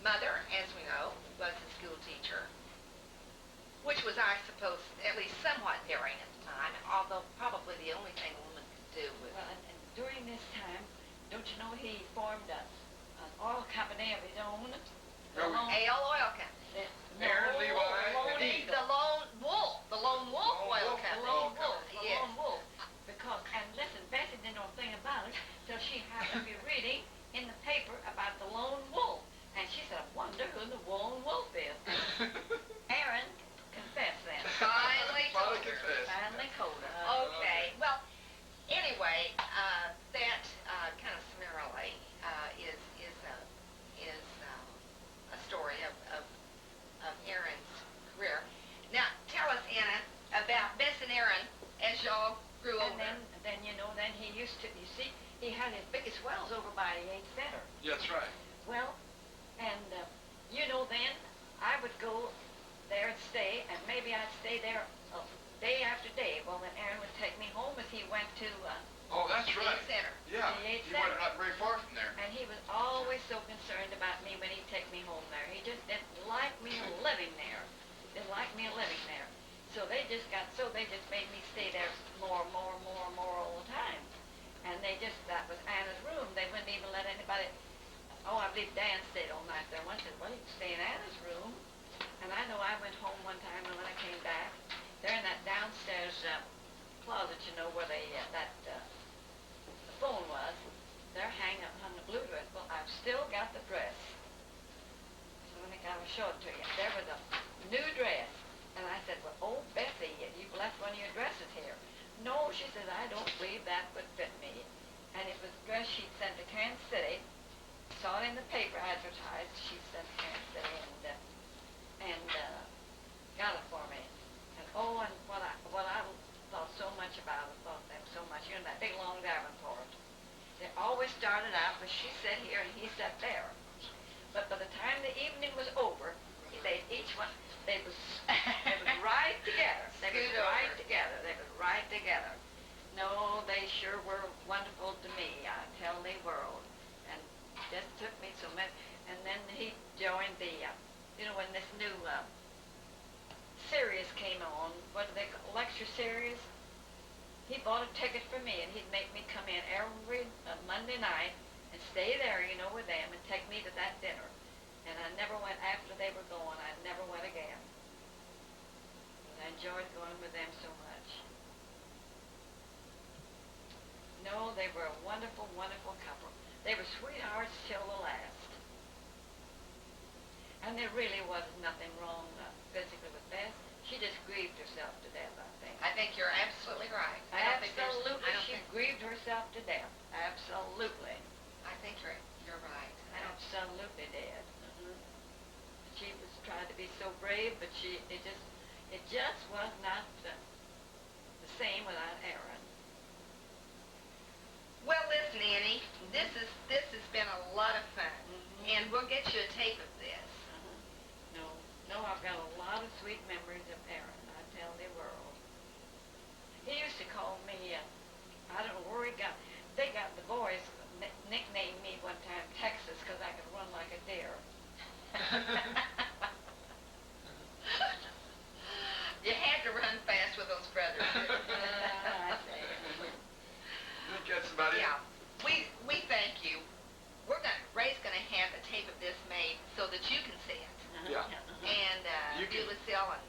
Mother, as we know, was a school teacher, which was, I suppose, at least somewhat daring at the time, although probably the only thing a woman could do was...
Well, and during this time, don't you know he formed an oil company of his own?
Ale Oil Company.
Aaron Levi.
The Lone Wolf. The Lone Wolf Oil Company.
The Lone Wolf.
Yes.
The Lone Wolf. Because, and listen, Bessie didn't know a thing about it till she happened to be reading in the paper about the Lone Wolf. And she said, I wonder who the Lone Wolf is. Aaron confessed then.
Finally told her.
Finally told her.
Okay. Well, anyway, that kind of summarily is a story of Aaron's career. Now, tell us, Anna, about Bess and Aaron as y'all grew older.
And then then he used to, you see, he had his biggest wells over by the 8th Center.
Yeah, that's right.
Well, and then I would go there and stay, and maybe I'd stay there day after day. Well, then Aaron would take me home as he went to
Oh, that's
the
right.
8th Center.
Yeah,
The 8th
he went
Center.
not very far from there.
And he was always so concerned about me when he'd take me home there. He just didn't like me living there. Didn't like me living there. So they just made me stay there more all the time. And that was Anna's room. They wouldn't even let anybody, I believe Dan stayed all night there once. I said, well, you can stay in Anna's room. And I know I went home one time, and when I came back, they're in that downstairs closet, where the phone was. They're hanging up on the blue dress. Well, I've still got the dress. So I think I will show it to you. There was a new dress. And I said, well, oh, Bessie, you've left one of your dresses here. No, she said, I don't believe that would fit me. And it was a dress she'd sent to Kansas City. Saw it in the paper advertised. She sent to Kansas City and got it for me. And and what I thought so much about it, thought them so much, that big long Davenport. They always started out with she sat here and he sat there. But by the time the evening was over, they was right together. They was right together. No, they sure were wonderful to me. I tell the world, and just took me so much. And then he joined the, when this new series came on, what do they call lecture series? He bought a ticket for me, and he'd make me come in every Monday night and stay there, with them, and take me to that dinner. And I never went after they were gone. I never went again. But I enjoyed going with them so much. No, they were a wonderful, wonderful couple. They were sweethearts till the last. And there really was nothing wrong physically with Beth. She just grieved herself to death, I think.
I think you're absolutely right.
Absolutely, she grieved herself to death. Absolutely.
I think you're right.
Absolutely did. She was trying to be so brave, but it just was not the same without Aaron.
Well, listen, Annie, this has been a lot of fun, and we'll get you a tape of this.
No, I've got a lot of sweet memories of Aaron, I tell the world. He used to call me, I don't know where they got the boys nicknamed me one time Texas because I could run like a deer.
You had to run fast with those brothers.
I say.
I think that's about it.
Yeah. We thank you. Ray's gonna have a tape of this made so that you can see it.
Yeah.
And
You
you,
can-
Lucille, and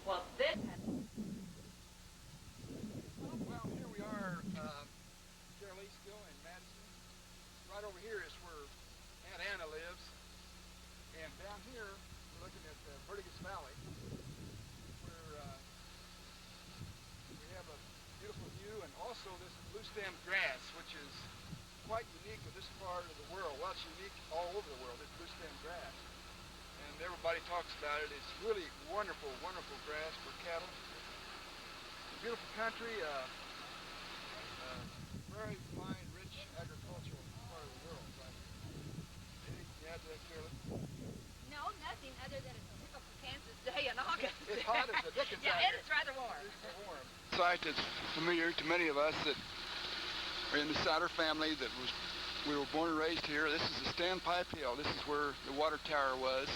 Well, this.
Well, here we are, Shirley, still in Madison. Right over here is where Aunt Anna lives. And down here, we're looking at Vertigus Valley, where we have a beautiful view, and also this blue stem grass, which is quite unique in this part of the world. Well, it's unique all over the world, this blue stem grass. And everybody talks about it. It's really wonderful, wonderful grass for cattle. Beautiful country, very fine, rich agricultural part of the world. Right? Anything to add to that, Shirley?
No, nothing other than it's a typical Kansas day in August.
It's hot as the dickens
Yeah,
out
it
here.
is rather warm.
It's warm. Site that's familiar to many of us that are in the Sauder family we were born and raised here. This is the Standpipe Hill. This is where the water tower was,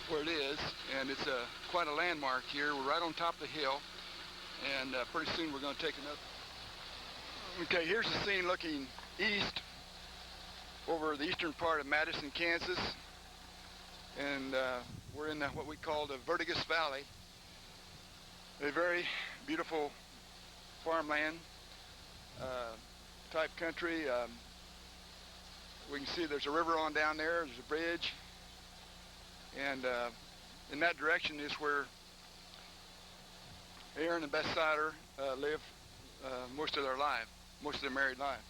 where it is, and it's quite a landmark here. We're right on top of the hill, and pretty soon we're going to take another. Okay, here's the scene looking east over the eastern part of Madison, Kansas, and we're in what we call the Vertigus Valley, a very beautiful farmland type country. We can see there's a river on down there, there's a bridge, and in that direction is where Aaron and Beth Sauder live most of their life, most of their married life.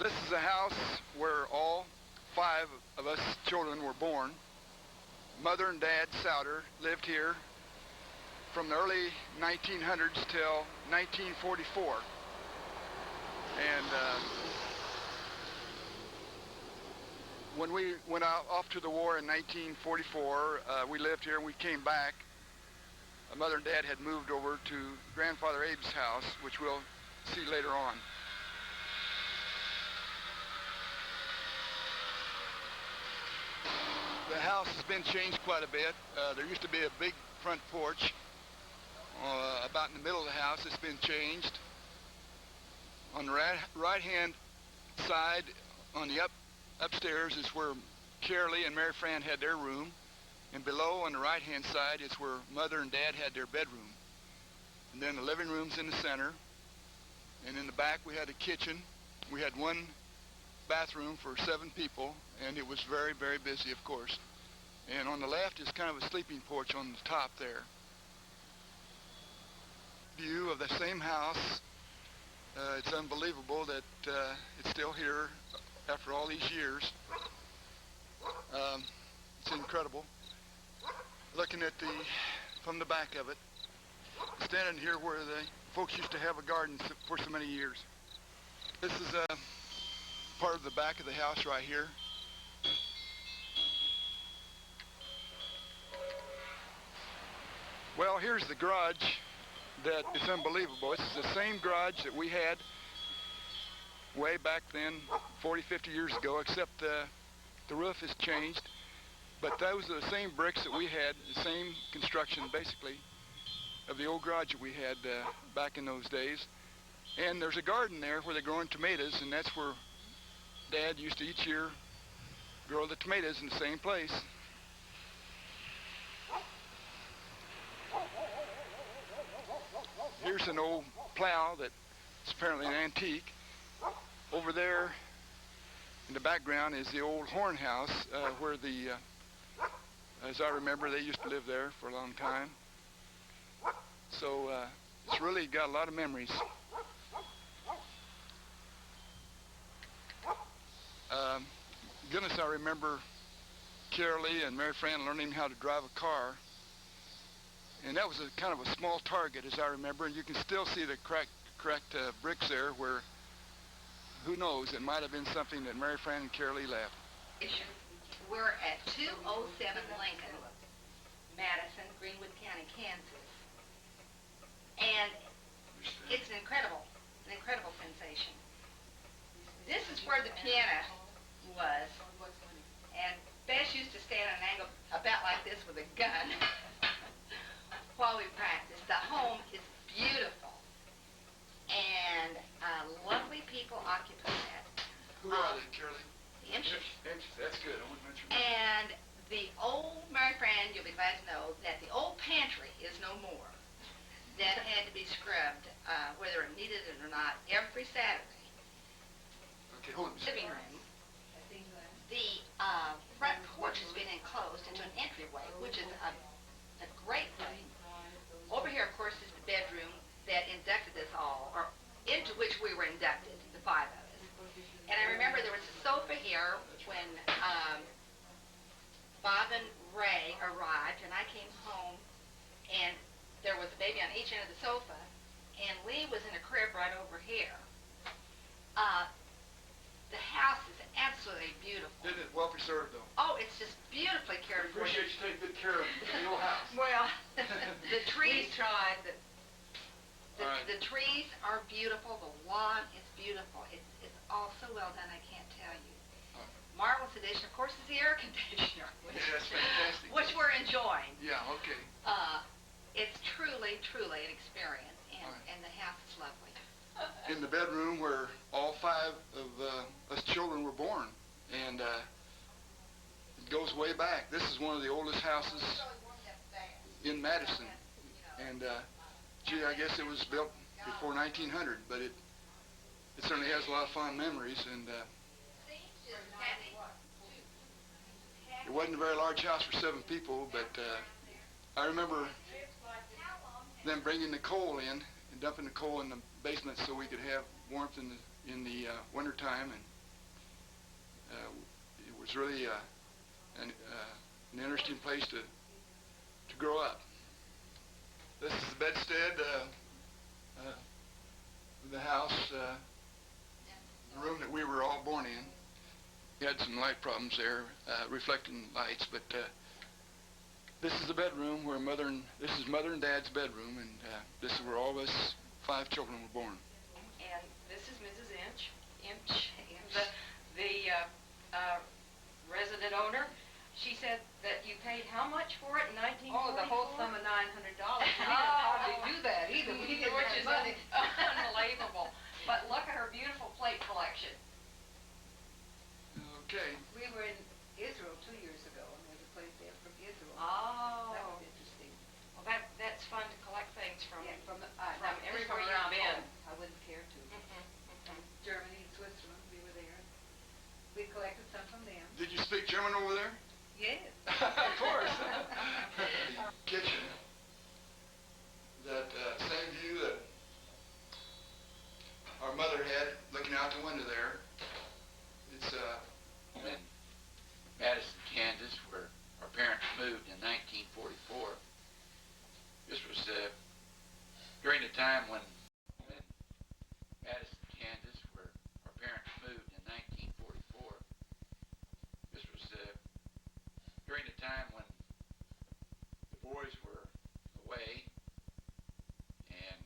This is a house where all 5 of us children were born. Mother and Dad Sauder lived here from the early 1900s till 1944. And when we went off to the war in 1944, we lived here and we came back. Mother and Dad had moved over to Grandfather Abe's house, which we'll see later on. The house has been changed quite a bit. There used to be a big front porch about in the middle of the house. It's been changed. On the right-hand side, on the upstairs, is where Carolee and Mary Fran had their room. And below, on the right-hand side, is where Mother and Dad had their bedroom. And then the living room's in the center. And in the back, we had a kitchen. We had 1 bathroom for 7 people, and it was very, very busy, of course. And on the left is kind of a sleeping porch on the top there. View of the same house. It's unbelievable that it's still here after all these years. It's incredible. Looking at from the back of it, standing here where the folks used to have a garden for so many years. This is part of the back of the house right here. Well, here's the garage that it's unbelievable. It's the same garage that we had way back then, 40, 50 years ago, except the roof has changed. But those are the same bricks that we had, the same construction, basically, of the old garage that we had back in those days. And there's a garden there where they're growing tomatoes, and that's where Dad used to each year grow the tomatoes in the same place. Here's an old plow that's apparently an antique. Over there in the background is the old horn house where as I remember, they used to live there for a long time. So it's really got a lot of memories. Goodness, I remember Carolee and Mary Fran learning how to drive a car. And that was a kind of a small target, as I remember, and you can still see the cracked bricks there where, who knows, it might have been something that Mary Fran and Carolee left.
We're at 207 Lincoln, Madison, Greenwood County, Kansas. And it's an incredible sensation. This is where the piano was, and Bess used to stand at an angle about like this with a gun while we practiced. The home is beautiful, and lovely people occupy it.
Who are they, Carolee?
The Imshers.
That's good. I wouldn't mention that.
And the old, Mary Fran, you'll be glad to know that the old pantry is no more. That had to be scrubbed, whether it needed it or not, every Saturday.
Okay, hold on.
Living room. The front porch has been enclosed into an entryway, which is a great thing. Over here, of course, is the bedroom that inducted us all, or into which we were inducted, the five of us. And I remember there was a sofa here when Bob and Ray arrived, and I came home, and there was a baby on each end of the sofa, and Lee was in a crib right over here. The house is absolutely beautiful.
Isn't it well preserved, though?
Oh, it's just beautifully
I
cared for.
appreciate you taking good care of the old house.
Well, the trees tried.
All right.
The trees are beautiful. The lawn is beautiful. It's all so well done, I can't tell you.
All right.
Marvelous addition, of course, is the air conditioner,
Yeah, that's fantastic.
which we're enjoying.
Yeah, okay.
It's truly an experience, and,
All right.
and the house is lovely.
In the bedroom where all five of us children were born, and it goes way back. This is one of the oldest houses in Madison, and gee, I guess it was built before 1900, but it certainly has a lot of fond memories, and it wasn't a very large house for 7 people, but I remember them bringing the coal in and dumping the coal in the basement so we could have warmth in the winter time, and it was really an interesting place to grow up. This is the bedstead, the house, the room that we were all born in. We had some light problems there, reflecting lights, but this is the bedroom where this is Mother and Dad's bedroom, and this is where all of us 5 children were born.
And this is Mrs. Inch, the resident owner. She said that you paid how much for it in 1944?
Oh, the whole sum of $900. We didn't
Oh.
hardly do that either. We didn't
Which
have
is
money.
unbelievable. But look at her beautiful plate collection.
Okay.
We were in Israel 2 years ago, and there's a place there from Israel.
Oh.
That was interesting.
Well, that's fun to collect things from.
Yeah, from
from
just
everywhere you've
around
been.
home. I wouldn't care to.
Mhm.
Germany and Switzerland, we were there. We collected some from them.
Did you speak German over there?
Yes.
Of course. Kitchen. That same view that our mother had looking out the window there. It's
in Madison, Kansas, where our parents moved in 1944. This was during the time when Madison, Kansas, where our parents moved in 1944. This was during the time when the boys were away, and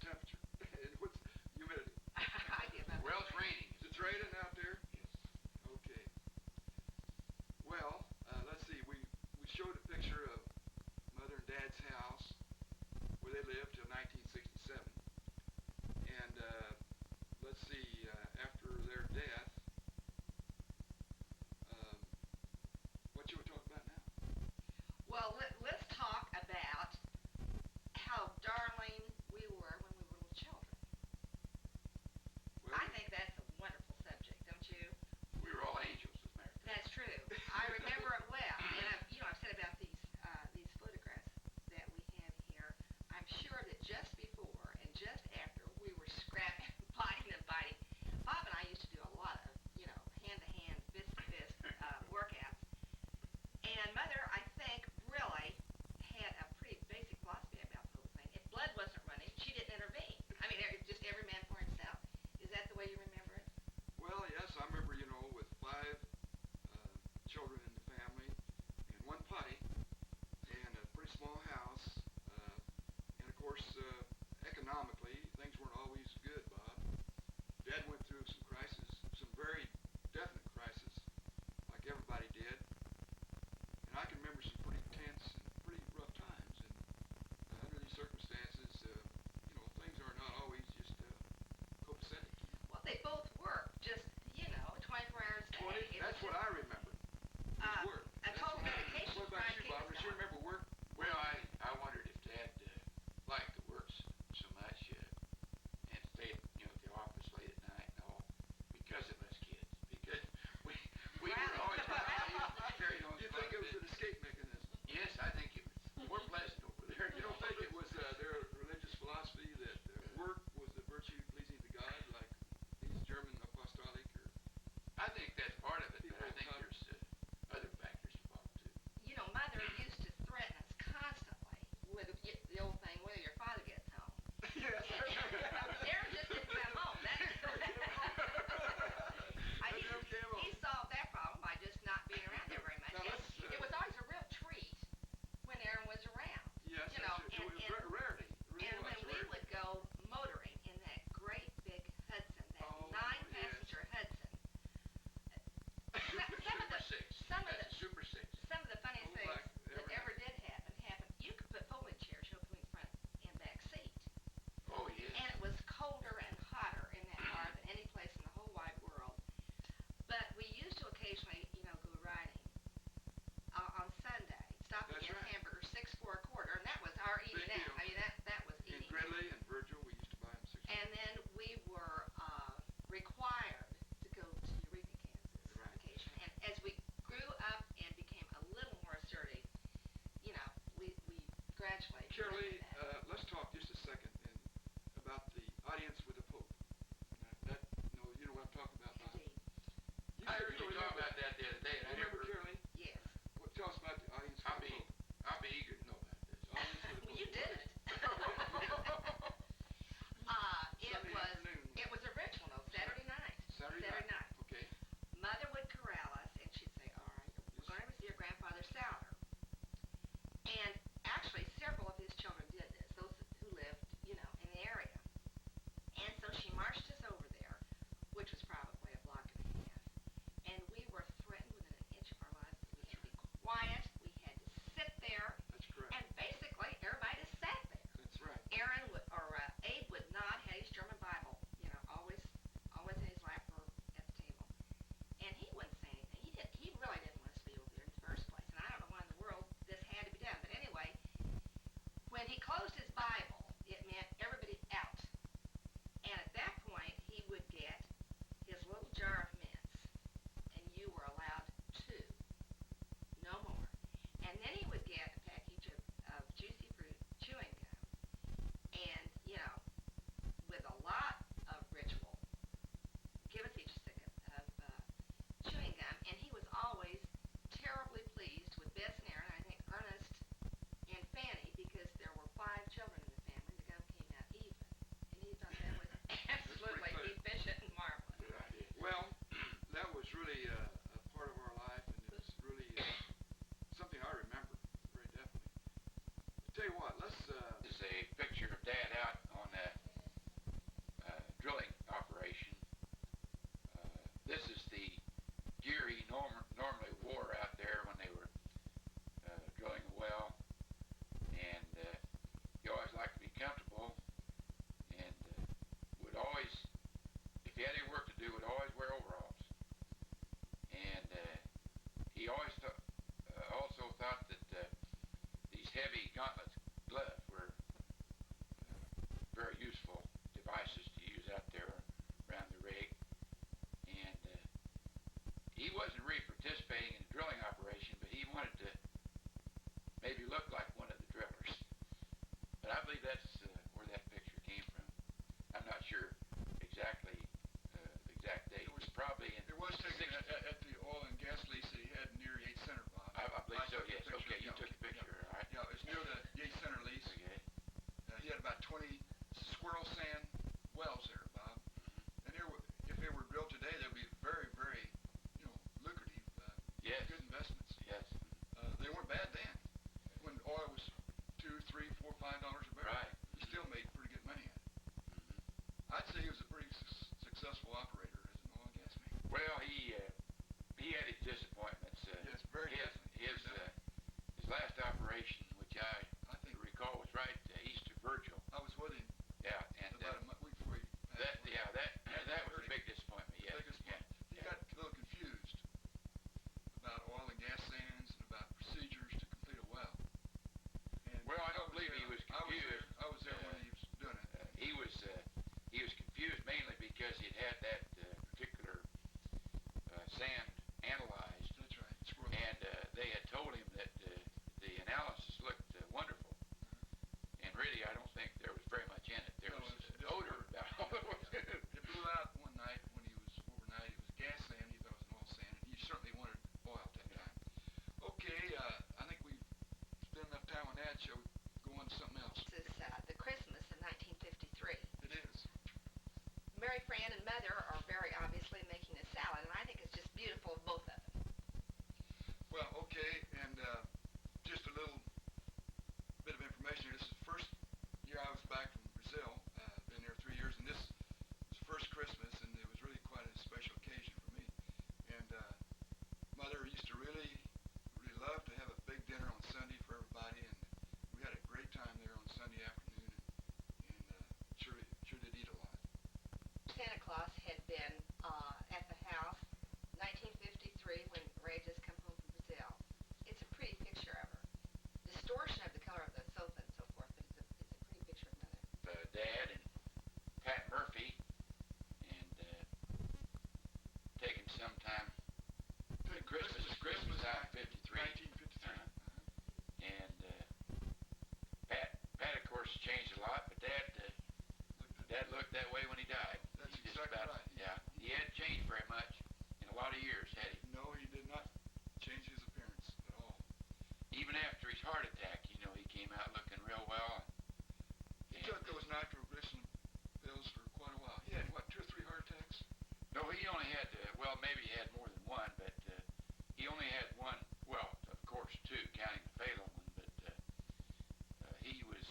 temperature? And what's humidity?
I give up.
Well, it's raining.
Is it raining out there?
Yes.
Okay. Well, let's see. We showed a picture of Mother and Dad's house where they lived till 1967. And let's see, after their death, what you were talking about now?
Well, let's talk about how darling we were when we were little children.
Well,
I think that's a wonderful subject, don't you?
We were all angels, as a matter of fact.
That's true. I remember it well. And I've said about these photographs that we have here. I'm sure that just before and just after we were scrapping, plotting and fighting, Bob and I used to do a lot of, hand-to-hand, fist-to-fist workouts. And Mother, I think, really had a pretty basic philosophy about the whole thing. If blood wasn't running, she didn't intervene. I mean, just every man for himself. Is that the way you remember it?
well, yes, I remember, with 5 children in the family and 1 potty and a pretty small house. And of course, economically, things weren't always good, Bob. Dad went through some crises, some very definite crises, like everybody did. And I can remember some pretty tense and pretty rough times. And under these circumstances, things are not always just copacetic.
Well, they both worked just, 24 hours a day.
That's what I remember. Work.
A total dedication.
What about you, Bob? Does you remember work?
Well, I wondered if Dad liked to work so much and stay at the office late at night and all because of us kids. Because we were always carried on.
You think it was an escape mechanism?
Yes, I think it was more pleasant over there.
You don't think it was their religious philosophy that work was the virtue pleasing to God, like these German apostolic or...
I think that's part of it, but I think
People
there's other factors involved too.
Mother used to threaten us constantly with the old thing, whether your father gets home.
Yes, I remember that.
Darren just didn't come home. He solved that problem by just not being around there very much.
Now,
It was always a real treat when Aaron was around.
Yes, it was a rarity.
And when we would go motoring in that great big Hudson, that 9-passenger Hudson.
Super 6.
Some of the funniest things
like
that
ever
ever did happen. You could put folding chairs between front and back seat.
Oh, yes.
And it was colder and hotter in that car than any place in the whole wide world. But we used to occasionally, go riding on Sunday. Stop and
That's
get
right.
hamburgers, 6 for a quarter, and that was our eating
Big
out.
deal.
I mean, that was
And
eating.
Gridley and Virgil, we used to buy them 6.
And then we were required to go to Eureka, Kansas on
Right.
vacation. And as we grew up and became a little more assertive, we gradually...
Shirley, let's talk just a second about the audience with the Pope. You know what I'm talking about, Bob?
Indeed.
I heard you talk about that the other day, and I
Remember,
never...
Shirley?
Yes.
Tell us about the audience
I'll
with the Pope.
be eager to know about this.
Audience with the
Well,
Pope.
you did it.
Sunday afternoon.
It was a ritual, though, Saturday night.
Saturday night. Okay.
Mother would corral us, and she'd say, all right, we're going to see your grandfather Sauder. And actually, several of his children did this, those who lived, in the area. And so she marched us over there, which was probably a block and a half. And we were threatened within an inch of our lives. We had to be quiet. We had to sit there.
That's correct.
And basically, everybody just sat there.
That's right.
Abe would not have his German Bible, always in his lap or at the table. And he wouldn't say anything. He really didn't want us to be over there in the first place. And I don't know why in the world this had to be done. But anyway, when he closed his Bible, it meant everybody out. And at that point, he would get his little jar of mints. And you were allowed 2. No more. And then he would get a package of juicy fruit chewing gum. And, with a lot of ritual, give us each a stick of chewing gum. And he was always terribly pleased with Bess and Aaron, I think Ernest and Fanny, because there were 5 children in the family. The gum came out even. And he thought that was absolutely efficient and marvelous.
Good idea.
Well, that was really a part of our life, and it was really something I remember very definitely. Tell you what, let's...
This is a picture of Dad out on he always also thought that these heavy gauntlets gloves were very useful devices to use out there around the rig. And he wasn't really participating in the drilling operation, but he wanted to maybe look like one of the drillers. But I believe that's where that picture came from. I'm not sure exactly the exact date. It was probably in.
It was taken at the oil and gas lease that he had near Yates Center, Bob.
I believe so. Yes.
Picture,
Okay, you took the picture.
Yeah.
All right.
Yeah, it's near the Yates Center lease.
Okay.
He had about 20 squirrel sand wells there, Bob. And if they were drilled today, they'd be very, very, lucrative.
Yes.
Good investments.
Yes.
They weren't bad then. When oil was $2, $3, $4, $5 a barrel.
Right.
He still made pretty good money at it. I'd say he was a pretty successful operator as an oil and gas man.
Well, he had his disappointments.
Yes, very
his last operation, which I think recall was right east of Virgil.
I was with him
Yeah, and
about a week before he passed away.
that was a big disappointment. Yeah.
Biggest one. He got a little confused about oil and gas sands and about procedures to complete a well. And
Well, I don't believe he was confused.
I was there when he was doing it.
He was confused mainly because he'd had that particular sand analyzed,
That's right. Squirrel.
and they had told him that the analysis looked wonderful. And really, I don't think there was very much in it. There
No,
was
it was just
odor about all that was in it.
It blew out one night when he was overnight. It was gas sand. He thought it was an oil sand, and he certainly wanted oil at that time. Okay, I think we've spent enough time on that. Shall we go on to something else?
This is the Christmas of 1953.
It is.
Mary Fran and Mother are very obviously making a salad, and I think it's just beautiful of both of them.
Well, okay, and just a little bit of information here. This is the first year I was back from Brazil. Been there 3 years, and this was first Christmas, and it was really quite a special occasion for me. And Mother used to really, really love to have a big dinner on Sunday for everybody, and we had a great time there on Sunday afternoon, and sure did eat a lot.
Santa Claus had been at the house 1953 when Ray just come home from Brazil. It's a pretty picture of her. Distortion of the color of the sofa and so forth, but it's a pretty picture of Mother.
Dad and Pat Murphy, and taken some time. Christmas out in 53.
1953.
And Pat of course changed a lot, but Dad looked that way when he died.
That's
He just
exactly
about,
right.
Yeah, he hadn't changed very much in a lot of years, had he?
No, he did not change his appearance at all.
Even after his heart attack, he came out looking real well.
He took those nitroglycerin pills for quite a while. He had, what, 2 or 3 heart attacks?
No, he only had, maybe he had more than one, but he only had one, well, of course, 2, counting the fatal one, but he was,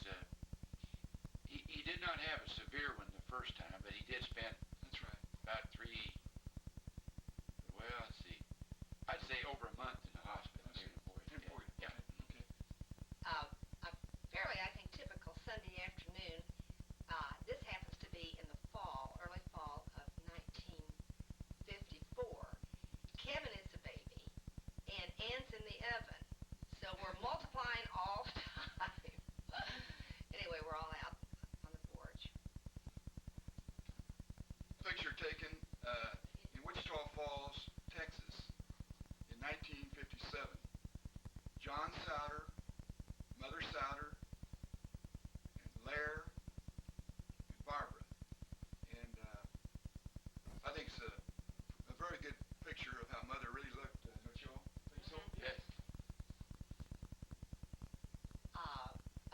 he did not have a severe one the first time, but he did spend
That's right.
about 3, well, let's see, I'd say over a month in the hospital.
I see.
Yeah.
Important.
Yeah.
Okay.
A fairly, I think, typical Sunday afternoon. This happens to be in the fall, early fall of 1954. Kevin is the baby, and Ann's in the oven. So we're multiplying all the time. Anyway, we're all out on the porch.
Picture taken in Wichita Falls, Texas, in 1957. John Sauder, Mother Sauder, and Lair, and Barbara. And I think it's a very good picture of how Mother really looked. Don't you all think so?
Yes.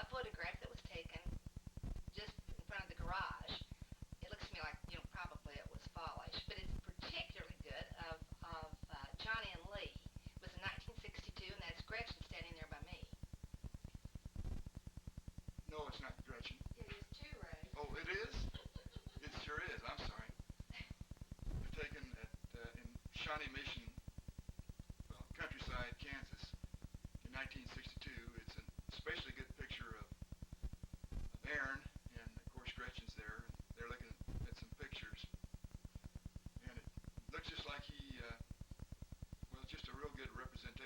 A photograph that was taken just in front of the garage. It looks to me like, probably it was fallish, but it's particularly good of Johnny and Lee. It was in 1962, and that's Gretchen standing there by me.
No, it's not Gretchen.
It is too, Ray.
Oh, it is? It sure is. I'm sorry. Taken in Shawnee Mission, countryside, Kansas, in 1962. It's an especially good picture of Aaron, and of course Gretchen's there. And they're looking at some pictures, and it looks just like he, just a real good representation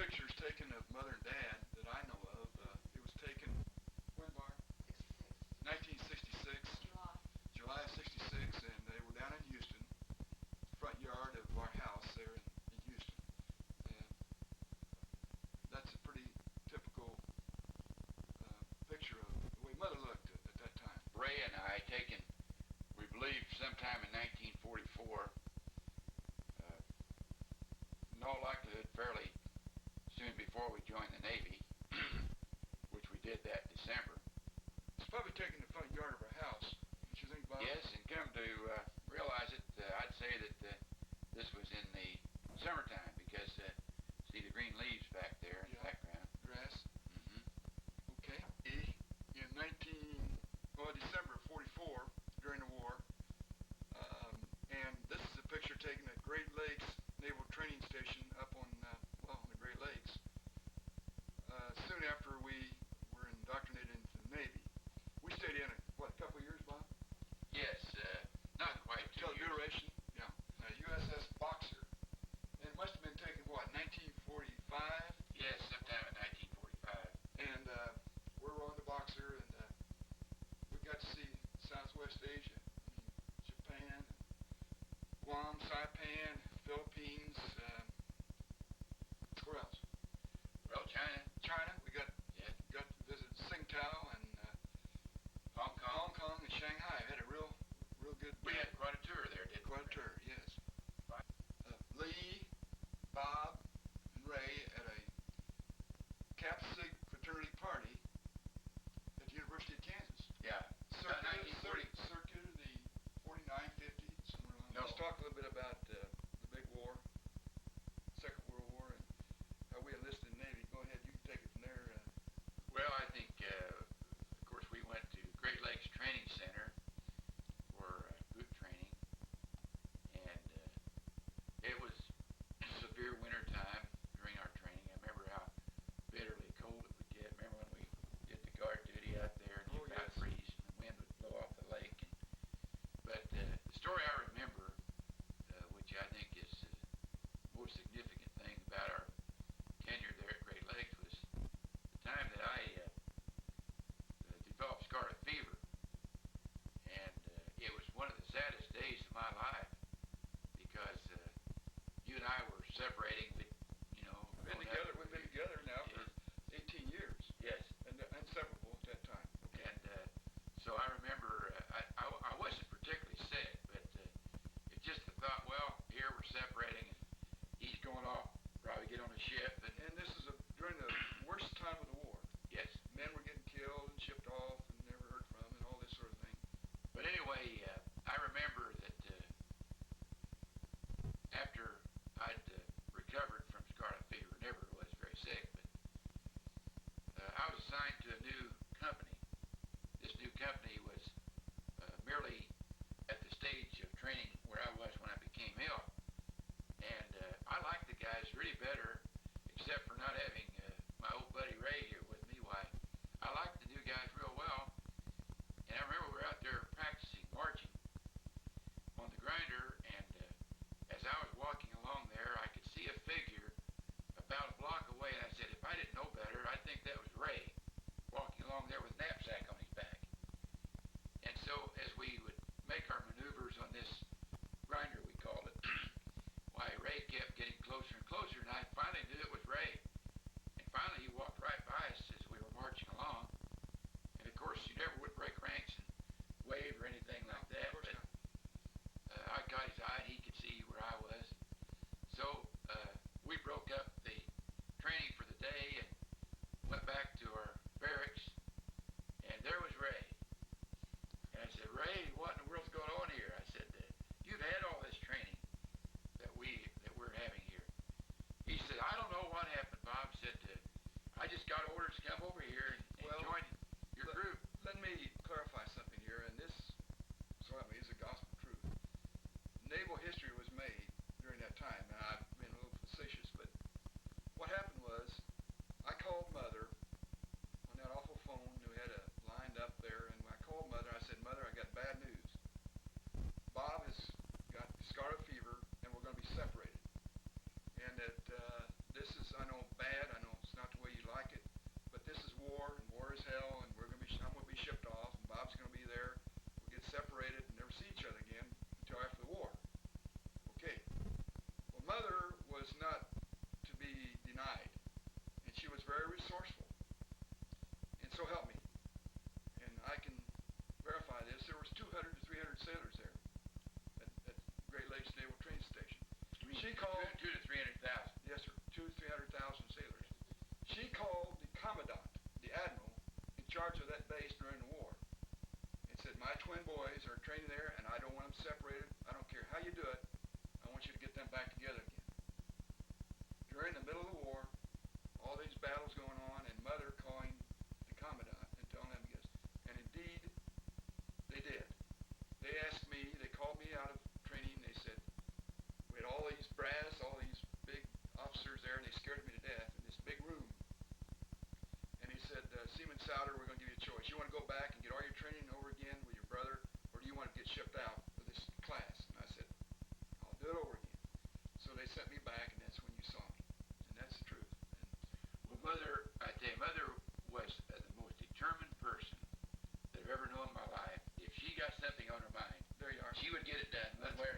pictures taken of Mother and Dad that I know of. It was taken, when, Barb? 1966. July of 66, and they were down in Houston, front yard of our house there in Houston. And that's a pretty typical picture of the way Mother looked at that time.
Ray and I taken, we believe, sometime in 1944, in all likelihood fairly soon before we joined the Navy, which we did that December.
It's probably taken the front yard of our house. Don't you think, Bob?
Yes, and come to realize it, I'd say that this was in the summertime because see the green leaves back there in the background.
Grass.
Mm-hmm.
Okay. In December of 44, during the war, and this is a picture taken at Great Lakes Naval Training Station up on, on the Great Lakes, soon after we were indoctrinated into the Navy. We stayed in it, what, a couple of years, Bob?
Yes, not quite 2
Till
years.
duration, yeah. USS Boxer. And it must have been taken, what, 1945?
Yes, sometime in 1945.
And we were on the Boxer, and we got to see Southwest Asia. I mean, Japan, Guam, Saipan, Philippines, where else?
Well, China.
China. We got
Yeah.
to visit Tsingtao and
Hong Kong.
Hong Kong and Shanghai. Had a real good.
We had quite a tour there, didn't we?
quite a tour, yes. Lee, Bob, and Ray at a Kappa Sig fraternity party at the University of Kansas.
Yeah.
Circuit
1940.
of the 49, 50, somewhere along.
No.
Let's talk a little bit about the big war, Second World War, and how we enlisted in the Navy. Go ahead, you can take it from there.
Well, I think, of course, we went to Great Lakes Training Center for group training, and it was severe winter time during our training. I remember how bitterly cold it would get. Remember when we did the guard duty out there and you
Oh,
about
yes.
freeze and the wind would blow off the lake. But the story I remember, which I think is the most significant thing about our tenure there at Great Lakes, was the time that I developed scarlet fever. And it was one of the saddest days of my life because you and I were separating.
We've been together now for 18 years,
Yes.
and inseparable at that time.
And so I remember, I wasn't particularly sick, but it's just the thought, well, here we're separating, and he's going off, probably get on a ship,
And this is during the worst time of the war.
yes.
Men were getting killed and shipped off and never heard from, and all this sort of thing.
But anyway, I remember that after I'd recovered from scarlet fever, never was very sick, but I was assigned to a new company. This new company was merely at the stage of training where I was when I became ill. And I liked the guys really better, except for not having my old buddy Ray here with me. Why, I liked the new guys real well. And I remember we were out there practicing marching on the grinder, and as I was walking along there, I could see a figure about a block away, and I said, if I didn't know better, I'd think that was Ray walking along there with a knapsack on his back. And so as we would make our maneuvers on this grinder, we called it, why, Ray kept getting closer and closer, and I finally knew it was Ray. And finally he walked right by us as we were marching along. And of course, you never would break ranks and wave or anything like that,
Of course
but
not.
I got his eye, and he could see where I was. So we broke up the training for the day and went back to our barracks, and there was Ray. And I said, Ray, what in the world's going on here? I said, you've had all this training that we're having here. He said, I don't know what happened, Bob. Said, I just got orders to come over here and
Well,
join your group.
Let me clarify something here, and this certainly is a gospel truth. Naval history was made during that time. Now, I've been a little facetious, but what happened was I called Mother on that awful phone. We had it lined up there, and when I called Mother, I said, Mother, I got bad news. Bob has got scarlet fever, and we're going to be separated. And that this is, I know, bad biggest naval training station.
You mean
She called,
2 to 300,000.
yes sir, 200,000 to 300,000 sailors. She called the commandant, the admiral, in charge of that base during the war, and said, my twin boys are training there, and I don't want them separated. I don't care how you do it. I want you to get them back together again. During the middle of the war, all these battles going on, and Mother calling the commandant and telling them to get us. And indeed, they did. They asked me, they called me out of training, they said, we had all these brass, all these big officers there, and they scared me to death in this big room. And he said, Seaman Sauder, we're going to give you a choice. You want to go back and get all your training over again with your brother, or do you want to get shipped out with this class? And I said, I'll do it over again. So they sent me back, and that's when you saw me. And that's the truth. And
Well, Mother, I tell you, Mother was the most determined person that I've ever known in my life. If she got something on her mind,
there you are.
she would get it done one way or